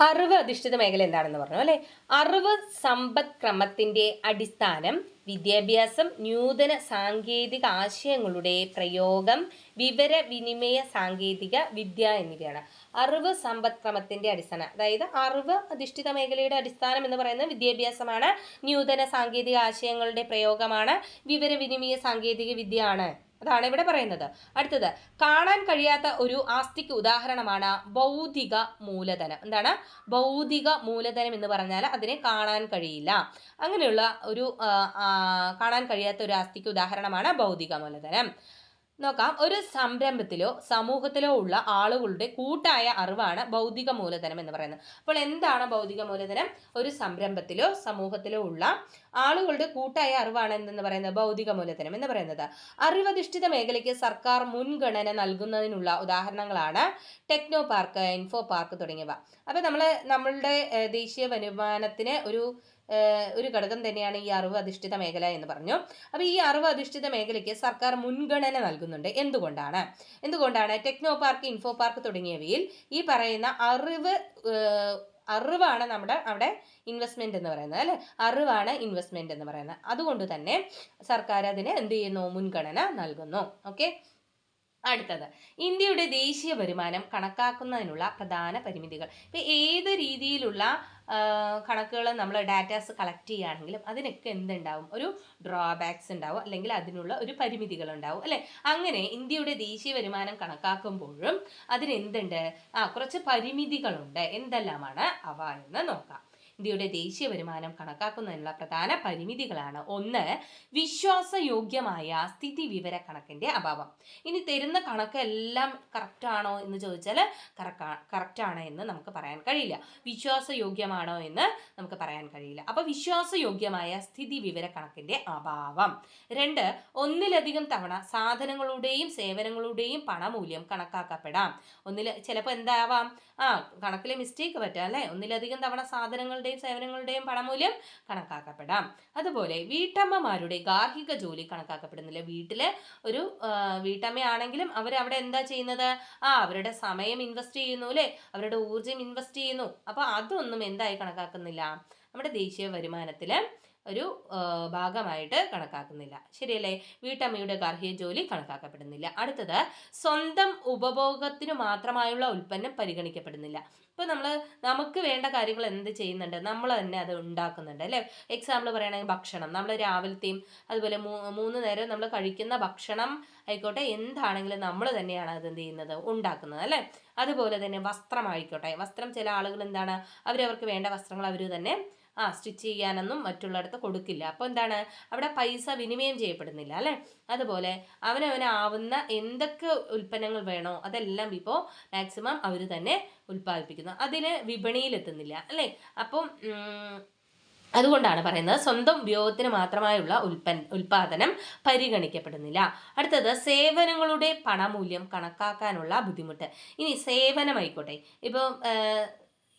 അറിവ് അധിഷ്ഠിത മേഖല എന്താണെന്ന് പറഞ്ഞു അല്ലെ. അറിവ് സമ്പദ്ക്രമത്തിന്റെ അടിസ്ഥാനം, വിദ്യാഭ്യാസം, നൂതന സാങ്കേതിക ആശയങ്ങളുടെ പ്രയോഗം, വിവരവിനിമയ സാങ്കേതിക വിദ്യ എന്നിവയാണ്. അറിവ് സമ്പദ്ക്രമത്തിന്റെ അടിസ്ഥാനം, അതായത് അറിവ് അധിഷ്ഠിത മേഖലയുടെ അടിസ്ഥാനം എന്ന് പറയുന്നത് വിദ്യാഭ്യാസമാണ്, നൂതന സാങ്കേതിക ആശയങ്ങളുടെ പ്രയോഗമാണ്, വിവരവിനിമയ സാങ്കേതിക വിദ്യയാണ്. അതാണ് ഇവിടെ പറയുന്നത്. അടുത്തത്, കാണാൻ കഴിയാത്ത ഒരു ആസ്തിക്ക് ഉദാഹരണമാണ് ഭൗതിക മൂലധനം. എന്താണ് ഭൗതിക മൂലധനം എന്ന് പറഞ്ഞാൽ? അതിനെ കാണാൻ കഴിയില്ല. അങ്ങനെയുള്ള ഒരു കാണാൻ കഴിയാത്ത ഒരു ആസ്തിക്ക് ഉദാഹരണമാണ് ഭൗതിക മൂലധനം. നോക്കാം. ഒരു സംരംഭത്തിലോ സമൂഹത്തിലോ ഉള്ള ആളുകളുടെ കൂട്ടായ അറിവാണ് ഭൗതിക മൂലധനം എന്ന് പറയുന്നത്. അപ്പോൾ എന്താണ് ഭൗതിക മൂലധനം? ഒരു സംരംഭത്തിലോ സമൂഹത്തിലോ ഉള്ള ആളുകളുടെ കൂട്ടായ അറിവാണ് എന്തെന്ന് പറയുന്നത് ഭൗതിക മൂലധനം എന്ന് പറയുന്നത്. അറിവധിഷ്ഠിത മേഖലയ്ക്ക് സർക്കാർ മുൻഗണന നൽകുന്നതിനുള്ള ഉദാഹരണങ്ങളാണ് ടെക്നോ പാർക്ക്, ഇൻഫോ പാർക്ക് തുടങ്ങിയവ. അപ്പോൾ നമ്മളുടെ ദേശീയ വരുമാനത്തിന് ഒരു ഘടകം തന്നെയാണ് ഈ അറിവ് അധിഷ്ഠിത മേഖല എന്ന് പറഞ്ഞു. അപ്പോൾ ഈ അറിവ് അധിഷ്ഠിത മേഖലയ്ക്ക് സർക്കാർ മുൻഗണന നൽകുന്നുണ്ട്. എന്തുകൊണ്ടാണ്? ടെക്നോ പാർക്ക്, ഇൻഫോ പാർക്ക് തുടങ്ങിയവയിൽ ഈ പറയുന്ന അറിവാണ് നമ്മുടെ അവിടെ ഇൻവെസ്റ്റ്മെന്റ് എന്ന് പറയുന്നത് അല്ലെ. അറിവാണ് ഇൻവെസ്റ്റ്മെന്റ് എന്ന് പറയുന്നത്. അതുകൊണ്ട് തന്നെ സർക്കാർ അതിന് എന്ത് ചെയ്യുന്നു? മുൻഗണന നൽകുന്നു. ഓക്കെ, അടുത്തത്, ഇന്ത്യയുടെ ദേശീയ വരുമാനം കണക്കാക്കുന്നതിനുള്ള പ്രധാന പരിമിതികൾ. ഇപ്പം ഏത് രീതിയിലുള്ള കണക്കുകൾ നമ്മൾ ഡാറ്റാസ് കളക്ട് ചെയ്യുകയാണെങ്കിലും അതിനൊക്കെ എന്തുണ്ടാവും? ഒരു ഡ്രോബാക്സ് ഉണ്ടാവും, അല്ലെങ്കിൽ അതിനുള്ള ഒരു പരിമിതികൾ ഉണ്ടാവും അല്ലെ. അങ്ങനെ ഇന്ത്യയുടെ ദേശീയ വരുമാനം കണക്കാക്കുമ്പോഴും അതിനെന്തുണ്ട്? കുറച്ച് പരിമിതികളുണ്ട്. എന്തെല്ലാമാണ് അവ എന്ന് നോക്കാം. ഇന്ത്യയുടെ ദേശീയ വരുമാനം കണക്കാക്കുന്നതിനുള്ള പ്രധാന പരിമിതികളാണ്: 1, വിശ്വാസയോഗ്യമായ സ്ഥിതി വിവര കണക്കിന്റെ അഭാവം. ഇനി തരുന്ന കണക്ക് എല്ലാം കറക്റ്റ് ആണോ എന്ന് ചോദിച്ചാൽ കറക്റ്റ് ആണ് എന്ന് നമുക്ക് പറയാൻ കഴിയില്ല. വിശ്വാസയോഗ്യമാണോ എന്ന് നമുക്ക് പറയാൻ കഴിയില്ല. അപ്പോൾ വിശ്വാസയോഗ്യമായ സ്ഥിതി വിവര കണക്കിന്റെ അഭാവം. 2, ഒന്നിലധികം തവണ സാധനങ്ങളുടെയും സേവനങ്ങളുടെയും പണമൂല്യം കണക്കാക്കപ്പെടാം. ചിലപ്പോൾ എന്താവാം? കണക്കിലെ മിസ്റ്റേക്ക് പറ്റാം അല്ലെ. ഒന്നിലധികം തവണ സാധനങ്ങളുടെയും സേവനങ്ങളുടെയും പണമൂല്യം കണക്കാക്കപ്പെടാം. അതുപോലെ വീട്ടമ്മമാരുടെ ഗാർഹിക ജോലി കണക്കാക്കപ്പെടുന്നില്ല. വീട്ടിലെ ഒരു വീട്ടമ്മയാണെങ്കിലും അവരവിടെ എന്താ ചെയ്യുന്നത്? അവരുടെ സമയം ഇൻവെസ്റ്റ് ചെയ്യുന്നു അല്ലെ, അവരുടെ ഊർജം ഇൻവെസ്റ്റ് ചെയ്യുന്നു. അപ്പോൾ അതൊന്നും എന്തായി കണക്കാക്കുന്നില്ല? നമ്മുടെ ദേശീയ വരുമാനത്തിൽ ഒരു ഭാഗമായിട്ട് കണക്കാക്കുന്നില്ല. ശരിയല്ലേ? വീട്ടമ്മയുടെ ഗാർഹിക ജോലി കണക്കാക്കപ്പെടുന്നില്ല. അടുത്തത് സ്വന്തം ഉപഭോഗത്തിന് മാത്രമായുള്ള ഉൽപ്പന്നം പരിഗണിക്കപ്പെടുന്നില്ല. ഇപ്പൊ നമുക്ക് വേണ്ട കാര്യങ്ങൾ എന്ത് ചെയ്യുന്നുണ്ട്, നമ്മൾ തന്നെ അത് ഉണ്ടാക്കുന്നുണ്ട് അല്ലേ? എക്സാമ്പിൾ പറയുകയാണെങ്കിൽ ഭക്ഷണം, നമ്മൾ രാവിലത്തെയും അതുപോലെ 3 നേരം നമ്മൾ കഴിക്കുന്ന ഭക്ഷണം ആയിക്കോട്ടെ, എന്താണെങ്കിലും നമ്മൾ തന്നെയാണ് അത് എന്ത് ചെയ്യുന്നത്, ഉണ്ടാക്കുന്നത് അല്ലേ? അതുപോലെ തന്നെ വസ്ത്രമായിക്കോട്ടെ, വസ്ത്രം ചില ആളുകൾ എന്താണ്, അവരവർക്ക് വേണ്ട വസ്ത്രങ്ങൾ അവർ തന്നെ സ്റ്റിച്ച് ചെയ്യാനൊന്നും മറ്റുള്ളിടത്ത് കൊടുക്കില്ല. അപ്പോൾ എന്താണ്, അവിടെ പൈസ വിനിമയം ചെയ്യപ്പെടുന്നില്ല അല്ലേ? അതുപോലെ അവനവനാവുന്ന എന്തൊക്കെ ഉൽപ്പന്നങ്ങൾ വേണോ അതെല്ലാം ഇപ്പോൾ മാക്സിമം അവർ തന്നെ ഉൽപ്പാദിപ്പിക്കുന്നു, അതിന് വിപണിയിലെത്തുന്നില്ല അല്ലേ? അപ്പം അതുകൊണ്ടാണ് പറയുന്നത് സ്വന്തം ഉപയോഗത്തിന് മാത്രമായുള്ള ഉൽപാദനം പരിഗണിക്കപ്പെടുന്നില്ല. അടുത്തത് സേവനങ്ങളുടെ പണമൂല്യം കണക്കാക്കാനുള്ള ബുദ്ധിമുട്ട്. ഇനി സേവനമായിക്കോട്ടെ, ഇപ്പോൾ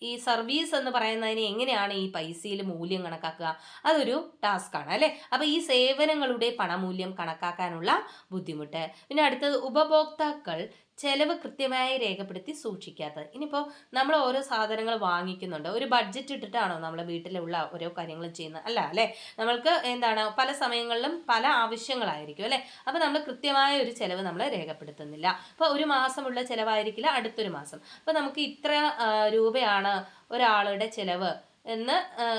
ഈ സർവീസ് എന്ന് പറയുന്നതിന് എങ്ങനെയാണ് ഈ പൈസയിൽ മൂല്യം കണക്കാക്കുക, അതൊരു ടാസ്ക്കാണ് അല്ലേ? അപ്പോൾ ഈ സേവനങ്ങളുടെ പണമൂല്യം കണക്കാക്കാനുള്ള ബുദ്ധിമുട്ട്. പിന്നെ അടുത്തത് ഉപഭോക്താക്കൾ ചെലവ് കൃത്യമായി രേഖപ്പെടുത്തി സൂക്ഷിക്കാത്തത്. ഇനിയിപ്പോൾ നമ്മൾ ഓരോ സാധനങ്ങൾ വാങ്ങിക്കുന്നുണ്ട്, ഒരു ബഡ്ജറ്റ് ഇട്ടിട്ടാണോ നമ്മൾ വീട്ടിലുള്ള ഓരോ കാര്യങ്ങളും ചെയ്യുന്നത്? അല്ല അല്ലേ? നമ്മൾക്ക് എന്താണ്, പല സമയങ്ങളിലും പല ആവശ്യങ്ങളായിരിക്കും അല്ലേ? അപ്പോൾ നമ്മൾ കൃത്യമായ ഒരു ചെലവ് നമ്മൾ രേഖപ്പെടുത്തുന്നില്ല. അപ്പോൾ ഒരു മാസമുള്ള ചിലവായിരിക്കില്ല അടുത്തൊരു മാസം. അപ്പോൾ നമുക്ക് ഇത്ര രൂപയാണ് ഒരാളുടെ ചിലവ് എന്ന്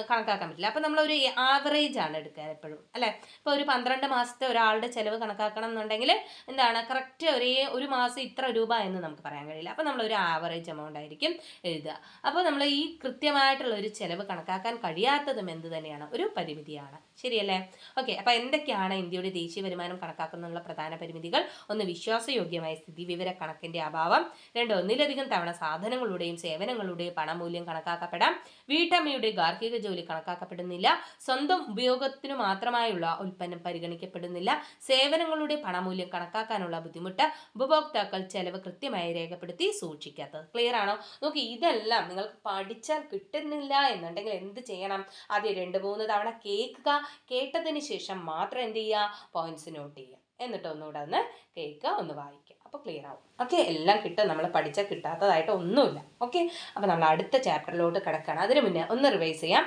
കണക്കാക്കാൻ പറ്റില്ല. അപ്പം നമ്മളൊരു ആവറേജ് ആണ് എടുക്കുക എപ്പോഴും അല്ലേ? ഇപ്പോൾ ഒരു 12 മാസത്തെ ഒരാളുടെ ചിലവ് കണക്കാക്കണം എന്നുണ്ടെങ്കിൽ എന്താണ്, കറക്റ്റ് ഒരു മാസം ഇത്ര രൂപ എന്ന് നമുക്ക് പറയാൻ കഴിയില്ല. അപ്പോൾ നമ്മളൊരു ആവറേജ് എമൗണ്ട് ആയിരിക്കും എഴുതുക. അപ്പോൾ നമ്മൾ ഈ കൃത്യമായിട്ടുള്ള ഒരു ചിലവ് കണക്കാക്കാൻ കഴിയാത്തതും എന്ത് തന്നെയാണ്, ഒരു പരിമിതിയാണ്. ശരിയല്ലേ? ഓക്കെ. അപ്പോൾ എന്തൊക്കെയാണ് ഇന്ത്യയുടെ ദേശീയ വരുമാനം കണക്കാക്കുന്നതിനുള്ള പ്രധാന പരിമിതികൾ? 1, വിശ്വാസയോഗ്യമായ സ്ഥിതിവിവര കണക്കിന്റെ അഭാവം. 2, ഒന്നിലധികം തവണ സാധനങ്ങളുടെയും സേവനങ്ങളുടെയും പണമൂല്യം കണക്കാക്കപ്പെടാം. വീട്ടമ്മയുടെ ഗാർഹിക ജോലി കണക്കാക്കപ്പെടുന്നില്ല. സ്വന്തം ഉപയോഗത്തിനു മാത്രമായുള്ള ഉൽപ്പന്നം പരിഗണിക്കപ്പെടുന്നില്ല. സേവനങ്ങളുടെ പണമൂല്യം കണക്കാക്കാനുള്ള ബുദ്ധിമുട്ട്. ഉപഭോക്താക്കൾ ചെലവ് കൃത്യമായി രേഖപ്പെടുത്തി സൂക്ഷിക്കാത്തത്. ക്ലിയർ ആണോ? നോക്കി, ഇതെല്ലാം നിങ്ങൾക്ക് പഠിച്ചാൽ കിട്ടുന്നില്ല എന്നുണ്ടെങ്കിൽ എന്ത് ചെയ്യണം? ആദ്യം 2-3 തവണ കേൾക്കുക. കേട്ടതിന് ശേഷം മാത്രം എന്ത് ചെയ്യുക, പോയിന്റ്സ് നോട്ട് ചെയ്യുക. എന്നിട്ട് ഒന്നുകൂടെ ഒന്ന് കേൾക്കുക, ഒന്ന് വായിക്കുക. അപ്പോൾ ക്ലിയർ ആവും. ഓക്കെ, എല്ലാം കിട്ടും. നമ്മൾ പഠിച്ചാൽ കിട്ടാത്തതായിട്ട് ഒന്നുമില്ല. ഓക്കെ, അപ്പോൾ നമ്മൾ അടുത്ത ചാപ്റ്ററിലോട്ട് കിടക്കുകയാണ്. അതിനു മുന്നേ ഒന്ന് റിവൈസ് ചെയ്യാം.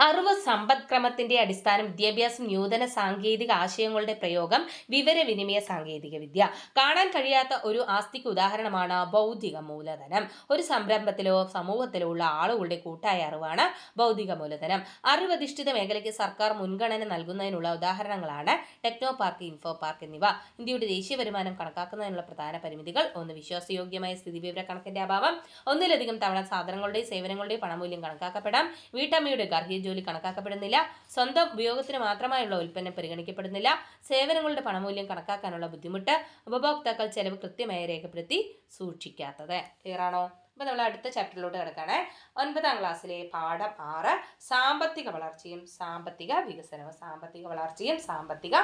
അറിവ് സമ്പദ്ക്രമത്തിന്റെ അടിസ്ഥാനം വിദ്യാഭ്യാസം, നൂതന സാങ്കേതിക ആശയങ്ങളുടെ പ്രയോഗം, വിവരവിനിമയ സാങ്കേതിക വിദ്യ. കാണാൻ കഴിയാത്ത ഒരു ആസ്തിക്ക് ഉദാഹരണമാണ് ഭൗതിക മൂലധനം. ഒരു സംരംഭത്തിലോ സമൂഹത്തിലോ ഉള്ള ആളുകളുടെ കൂട്ടായ അറിവാണ് ഭൗതിക മൂലധനം. അറിവധിഷ്ഠിത മേഖലയ്ക്ക് സർക്കാർ മുൻഗണന നൽകുന്നതിനുള്ള ഉദാഹരണങ്ങളാണ് ടെക്നോ പാർക്ക്, ഇൻഫോ പാർക്ക് എന്നിവ. ഇന്ത്യയുടെ ദേശീയ വരുമാനം കണക്കാക്കുന്നതിനുള്ള പ്രധാന പരിമിതികൾ: 1, വിശ്വാസയോഗ്യമായ സ്ഥിതിവിവര കണക്കിന്റെ അഭാവം. ഒന്നിലധികം തവണ സാധനങ്ങളുടെയും സേവനങ്ങളുടെയും പണമൂല്യം കണക്കാക്കപ്പെടാം. വീട്ടമ്മയുടെ ഗാർഹിക ജോലി കണക്കാക്കപ്പെടുന്നില്ല. സ്വന്തം ഉപയോഗത്തിന് മാത്രമായുള്ള ഉൽപ്പന്നം പരിഗണിക്കപ്പെടുന്നില്ല. സേവനങ്ങളുടെ പണമൂല്യം കണക്കാക്കാനുള്ള ബുദ്ധിമുട്ട്. ഉപഭോക്താക്കൾ ചെലവ് കൃത്യമായി രേഖപ്പെടുത്തി സൂക്ഷിക്കാത്തത്. ക്ലിയർ ആണോ? അപ്പോൾ നമ്മൾ അടുത്ത ചാപ്റ്ററിലോട്ട് കിടക്കുകയാണ്. 9ാം ക്ലാസ്സിലെ പാഠം 6, സാമ്പത്തിക വളർച്ചയും സാമ്പത്തിക വികസനവും. സാമ്പത്തിക വളർച്ചയും സാമ്പത്തിക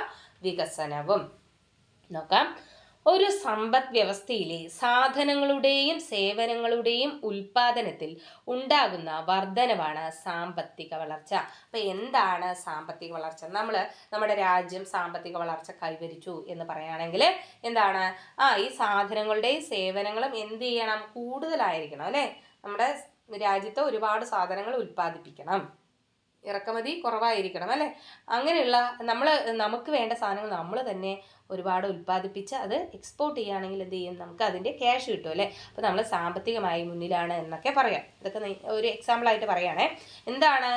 വികസനവും നോക്കാം. ഒരു സമ്പദ് വ്യവസ്ഥയിലെ സാധനങ്ങളുടെയും സേവനങ്ങളുടെയും ഉൽപാദനത്തിൽ ഉണ്ടാകുന്ന വർധനവാണ് സാമ്പത്തിക വളർച്ച. അപ്പം എന്താണ് സാമ്പത്തിക വളർച്ച? നമ്മുടെ രാജ്യം സാമ്പത്തിക വളർച്ച കൈവരിച്ചു എന്ന് പറയുകയാണെങ്കിൽ എന്താണ്, ഈ സാധനങ്ങളുടെയും സേവനങ്ങളും എന്ത് ചെയ്യണം, കൂടുതലായിരിക്കണം അല്ലേ? നമ്മുടെ രാജ്യത്ത് ഒരുപാട് സാധനങ്ങൾ ഉൽപ്പാദിപ്പിക്കണം, ഇറക്കുമതി കുറവായിരിക്കണം അല്ലേ? അങ്ങനെയുള്ള നമുക്ക് വേണ്ട സാധനങ്ങൾ നമ്മൾ തന്നെ ഒരുപാട് ഉൽപ്പാദിപ്പിച്ച് അത് എക്സ്പോർട്ട് ചെയ്യുകയാണെങ്കിൽ എന്ത് ചെയ്യും, നമുക്ക് അതിൻ്റെ ക്യാഷ് കിട്ടും അല്ലേ? അപ്പോൾ നമ്മൾ സാമ്പത്തികമായി മുന്നിലാണ് എന്നൊക്കെ പറയാം. ഇതൊക്കെ ഒരു എക്സാമ്പിളായിട്ട് പറയുകയാണേ. എന്താണ്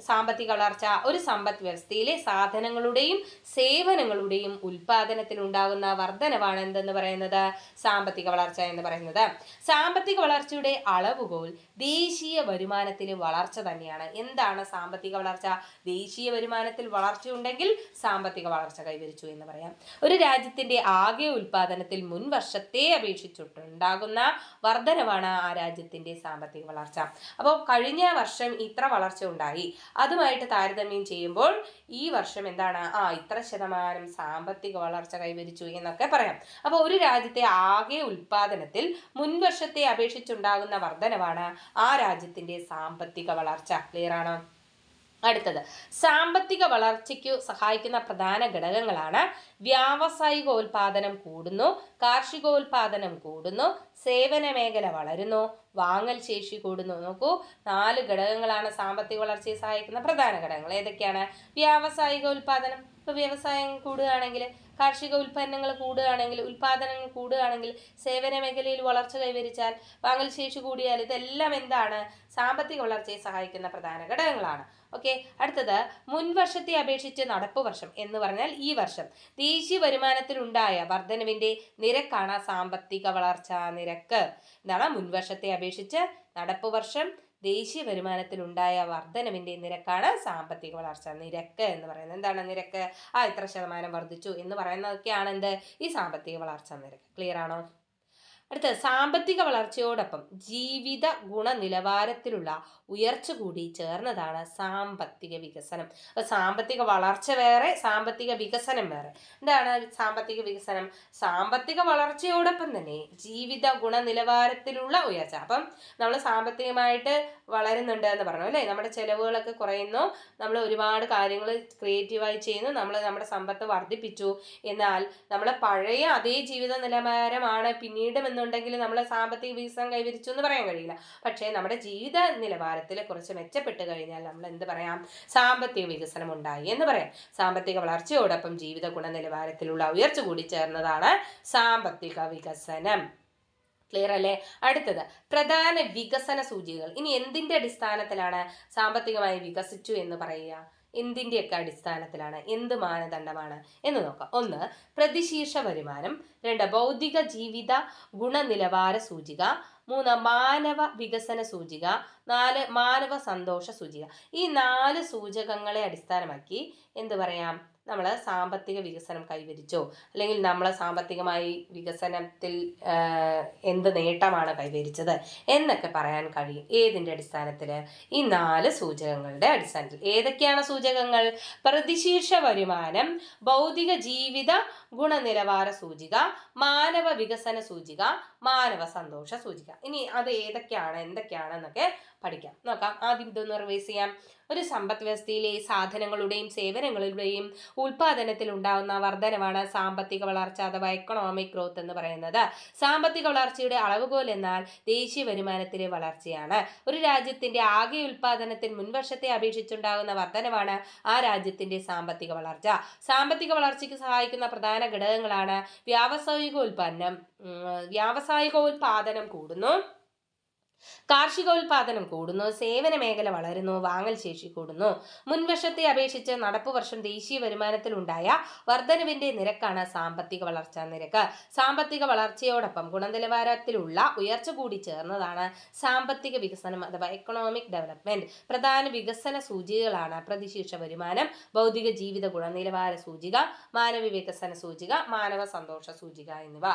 സാമ്പത്തിക വളർച്ച? ഒരു സമ്പദ് വ്യവസ്ഥയിലെ സാധനങ്ങളുടെയും സേവനങ്ങളുടെയും ഉൽപാദനത്തിൽ ഉണ്ടാകുന്ന വർധനവാണ് എന്തെന്ന് പറയുന്നത്, സാമ്പത്തിക വളർച്ച എന്ന് പറയുന്നത്. സാമ്പത്തിക വളർച്ചയുടെ അളവുകോൽ ദേശീയ വരുമാനത്തിലെ വളർച്ച തന്നെയാണ്. എന്താണ് സാമ്പത്തിക വളർച്ച? ദേശീയ വരുമാനത്തിൽ വളർച്ചയുണ്ടെങ്കിൽ സാമ്പത്തിക വളർച്ച കൈവരിച്ചു എന്ന് പറയാം. ഒരു രാജ്യത്തിന്റെ ആകെ ഉൽപാദനത്തിൽ മുൻ വർഷത്തെ അപേക്ഷിച്ചിട്ടുണ്ടാകുന്ന വർധനവാണ് ആ രാജ്യത്തിന്റെ സാമ്പത്തിക വളർച്ച. അപ്പോൾ കഴിഞ്ഞ വർഷം ഇത്ര വളർച്ച ഉണ്ടായി, അതുമായിട്ട് താരതമ്യം ചെയ്യുമ്പോൾ ഈ വർഷം എന്താണ്, ഇത്ര ശതമാനം സാമ്പത്തിക വളർച്ച കൈവരിച്ചു എന്നൊക്കെ പറയാം. അപ്പോൾ ഒരു രാജ്യത്തെ ആകെ ഉൽപാദനത്തിൽ മുൻവർഷത്തെ അപേക്ഷിച്ചുണ്ടാകുന്ന വർധനവാണ് ആ രാജ്യത്തിന്റെ സാമ്പത്തിക വളർച്ച. ക്ലിയർ ആണോ? അടുത്തത് സാമ്പത്തിക വളർച്ചയ്ക്കു സഹായിക്കുന്ന പ്രധാന ഘടകങ്ങളാണ് വ്യാവസായികോൽപാദനം കൂടുന്നു, കാർഷികോൽപാദനം കൂടുന്നു, സേവന മേഖല വളരുന്നു, വാങ്ങൽ ശേഷി കൂടുന്നു. നോക്കൂ, 4 ഘടകങ്ങളാണ് സാമ്പത്തിക വളർച്ചയെ സഹായിക്കുന്ന പ്രധാന ഘടകങ്ങൾ. ഏതൊക്കെയാണ്? വ്യാവസായികോൽപാദനം. ഇപ്പോൾ വ്യവസായം കൂടുകയാണെങ്കിൽ, കാർഷിക ഉൽപ്പന്നങ്ങൾ കൂടുകയാണെങ്കിൽ, ഉൽപാദനങ്ങൾ കൂടുകയാണെങ്കിൽ, സേവന മേഖലയിൽ വളർച്ച കൈവരിച്ചാൽ, വാങ്ങൽ ശേഷി കൂടിയാൽ, ഇതെല്ലാം എന്താണ്? സാമ്പത്തിക വളർച്ചയെ സഹായിക്കുന്ന പ്രധാന ഘടകങ്ങളാണ്. ഓക്കെ, അടുത്തത് മുൻവർഷത്തെ അപേക്ഷിച്ച് നടപ്പ് വർഷം എന്ന് പറഞ്ഞാൽ ഈ വർഷം ദേശീയ വരുമാനത്തിൽ ഉണ്ടായ വർധനവിന്റെ നിരക്കാണ് സാമ്പത്തിക വളർച്ചാ നിരക്ക്. എന്താണ്? മുൻവർഷത്തെ അപേക്ഷിച്ച് നടപ്പ് വർഷം ദേശീയ വരുമാനത്തിൽ ഉണ്ടായ വർധനവിന്റെ നിരക്കാണ് സാമ്പത്തിക വളർച്ചാ നിരക്ക് എന്ന് പറയുന്നത്. എന്താണ് നിരക്ക്? ഇത്ര ശതമാനം വർദ്ധിച്ചു എന്ന് പറയുന്നതൊക്കെയാണ് എന്ത്? ഈ സാമ്പത്തിക വളർച്ചാ നിരക്ക്. ക്ലിയർ ആണോ? അടുത്ത സാമ്പത്തിക വളർച്ചയോടൊപ്പം ജീവിത ഗുണനിലവാരത്തിലുള്ള ഉയർച്ച കൂടി ചേർന്നതാണ് സാമ്പത്തിക വികസനം. അപ്പോൾ സാമ്പത്തിക വളർച്ച വേറെ, സാമ്പത്തിക വികസനം വേറെ. എന്താണ് സാമ്പത്തിക വികസനം? സാമ്പത്തിക വളർച്ചയോടൊപ്പം തന്നെ ജീവിത ഗുണനിലവാരത്തിലുള്ള ഉയർച്ച. അപ്പം നമ്മൾ സാമ്പത്തികമായിട്ട് വളരുന്നുണ്ട് എന്ന് പറഞ്ഞു അല്ലേ, നമ്മുടെ ചെലവുകളൊക്കെ കുറയുന്നു, നമ്മൾ ഒരുപാട് കാര്യങ്ങൾ ക്രിയേറ്റീവായി ചെയ്യുന്നു, നമ്മൾ നമ്മുടെ സമ്പത്ത് വർദ്ധിപ്പിച്ചു. എന്നാൽ നമ്മൾ പഴയ അതേ ജീവിത നിലവാരമാണ് പിന്നീടും എന്നുണ്ടെങ്കിൽ നമ്മൾ സാമ്പത്തിക വികസനം കൈവരിച്ചു എന്ന് പറയാൻ കഴിയില്ല. പക്ഷേ നമ്മുടെ ജീവിത നിലവാരത്തിൽ കുറച്ച് മെച്ചപ്പെട്ട് കഴിഞ്ഞാൽ നമ്മൾ എന്ത് പറയാം? സാമ്പത്തിക വികസനം ഉണ്ടായി എന്ന് പറയാം. സാമ്പത്തിക വളർച്ചയോടൊപ്പം ജീവിത ഗുണനിലവാരത്തിലുള്ള ഉയർച്ച കൂടി ചേർന്നതാണ് സാമ്പത്തിക വികസനം. ക്ലിയർ അല്ലേ? അടുത്തത് പ്രധാന വികസന സൂചികകൾ. ഇനി എന്തിന്റെ അടിസ്ഥാനത്തിലാണ് സാമ്പത്തികമായി വികസിച്ചു എന്ന് പറയുക? എന്തിൻ്റെയൊക്കെ അടിസ്ഥാനത്തിലാണ്? എന്ത് മാനദണ്ഡമാണ് എന്ന് നോക്കാം. 1 പ്രതിശീർഷ വരുമാനം, 2 ഭൗതിക ജീവിത ഗുണനിലവാര സൂചിക, 3 മാനവ വികസന സൂചിക, 4 മാനവ സന്തോഷ സൂചിക. ഈ 4 സൂചകങ്ങളെ അടിസ്ഥാനമാക്കി എന്ത് പറയാം? നമ്മൾ സാമ്പത്തിക വികസനം കൈവരിച്ചോ, അല്ലെങ്കിൽ നമ്മൾ സാമ്പത്തികമായി വികസനത്തിൽ എന്ത് നേട്ടമാണ് കൈവരിച്ചത് എന്നൊക്കെ പറയാൻ കഴിയും. ഏതിൻ്റെ അടിസ്ഥാനത്തിൽ? ഈ 4 സൂചകങ്ങളുടെ അടിസ്ഥാനത്തിൽ. ഏതൊക്കെയാണ് സൂചകങ്ങൾ? പ്രതിശീർഷ വരുമാനം, ഭൗതിക ജീവിത ഗുണനിലവാര സൂചിക, മാനവ വികസന സൂചിക, മാനവ സന്തോഷ സൂചിക. ഇനി അത് ഏതൊക്കെയാണ്, എന്തൊക്കെയാണെന്നൊക്കെ പഠിക്കാം. നോക്കാം. ആദ്യം ഇതൊന്ന് റിവൈസ് ചെയ്യാം. ഒരു സമ്പദ് വ്യവസ്ഥയിലെ സാധനങ്ങളുടെയും സേവനങ്ങളുടെയും ഉൽപാദനത്തിൽ ഉണ്ടാകുന്ന വർധനവാണ് സാമ്പത്തിക വളർച്ച അഥവാ എക്കണോമിക് ഗ്രോത്ത് എന്ന് പറയുന്നത്. സാമ്പത്തിക വളർച്ചയുടെ അളവുകോൽ എന്നാൽ ദേശീയ വരുമാനത്തിലെ വളർച്ചയാണ്. ഒരു രാജ്യത്തിന്റെ ആകെ ഉൽപാദനത്തിൽ മുൻവർഷത്തെ അപേക്ഷിച്ചുണ്ടാകുന്ന വർധനവാണ് ആ രാജ്യത്തിന്റെ സാമ്പത്തിക വളർച്ച. സാമ്പത്തിക വളർച്ചയ്ക്ക് സഹായിക്കുന്ന പ്രധാന ഘടകങ്ങളാണ് വ്യാവസായികോൽപാദനം കൂടുന്നു, കാർഷികോൽപാദനം കൂടുന്നു, സേവന മേഖല വളരുന്നു, വാങ്ങൽ ശേഷി കൂടുന്നു. മുൻവർഷത്തെ അപേക്ഷിച്ച് നടപ്പ് വർഷം ദേശീയ വരുമാനത്തിൽ ഉണ്ടായ വർധനവിന്റെ നിരക്കാണ് സാമ്പത്തിക വളർച്ചാ നിരക്ക്. സാമ്പത്തിക വളർച്ചയോടൊപ്പം ഗുണനിലവാരത്തിലുള്ള ഉയർച്ച കൂടി ചേർന്നതാണ് സാമ്പത്തിക വികസനം അഥവാ എക്കണോമിക് ഡെവലപ്മെന്റ്. പ്രധാന വികസന സൂചികകളാണ് പ്രതിശീർഷ വരുമാനം, ഭൗതിക ജീവിത ഗുണനിലവാര സൂചിക, മാനവ വികസന സൂചിക, മാനവ സന്തോഷ സൂചിക എന്നിവ.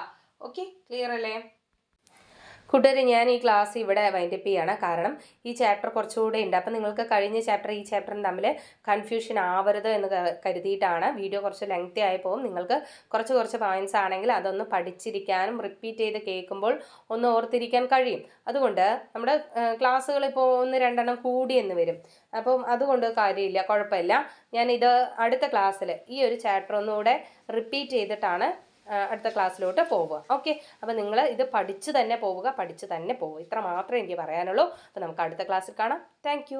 ഓക്കെ, ക്ലിയർ അല്ലേ? കൂട്ടുകാരെ, ഞാൻ ഈ ക്ലാസ് ഇവിടെ വൈൻഡപ്പ് ചെയ്യാണ്. കാരണം ഈ ചാപ്റ്റർ കുറച്ചുകൂടെ ഉണ്ട്. അപ്പം നിങ്ങൾക്ക് കഴിഞ്ഞ ചാപ്റ്റർ ഈ ചാപ്റ്ററും തമ്മിൽ കൺഫ്യൂഷൻ ആവരുത് എന്ന് കരുതിയിട്ടാണ്. വീഡിയോ കുറച്ച് ലെങ്തി ആയി പോകും. നിങ്ങൾക്ക് കുറച്ച് പോയിന്റ്സ് ആണെങ്കിൽ അതൊന്ന് പഠിച്ചിരിക്കാനും റിപ്പീറ്റ് ചെയ്ത് കേൾക്കുമ്പോൾ ഒന്ന് ഓർത്തിരിക്കാൻ കഴിയും. അതുകൊണ്ട് നമ്മുടെ ക്ലാസ്സുകൾ ഇപ്പോൾ 1-2 കൂടി എന്ന് വരും. അപ്പം അതുകൊണ്ട് കാര്യമില്ല, കുഴപ്പമില്ല. ഞാനിത് അടുത്ത ക്ലാസ്സിൽ ഈ ഒരു ചാപ്റ്റർ ഒന്നുകൂടെ റിപ്പീറ്റ് ചെയ്തിട്ടാണ് അടുത്ത ക്ലാസ്സിലോട്ട് പോവുക. ഓക്കെ, അപ്പോൾ നിങ്ങൾ ഇത് പഠിച്ചു തന്നെ പോവുക. ഇത്ര മാത്രമേ എനിക്ക് പറയാനുള്ളൂ. അപ്പോൾ നമുക്ക് അടുത്ത ക്ലാസ്സിൽ കാണാം. താങ്ക്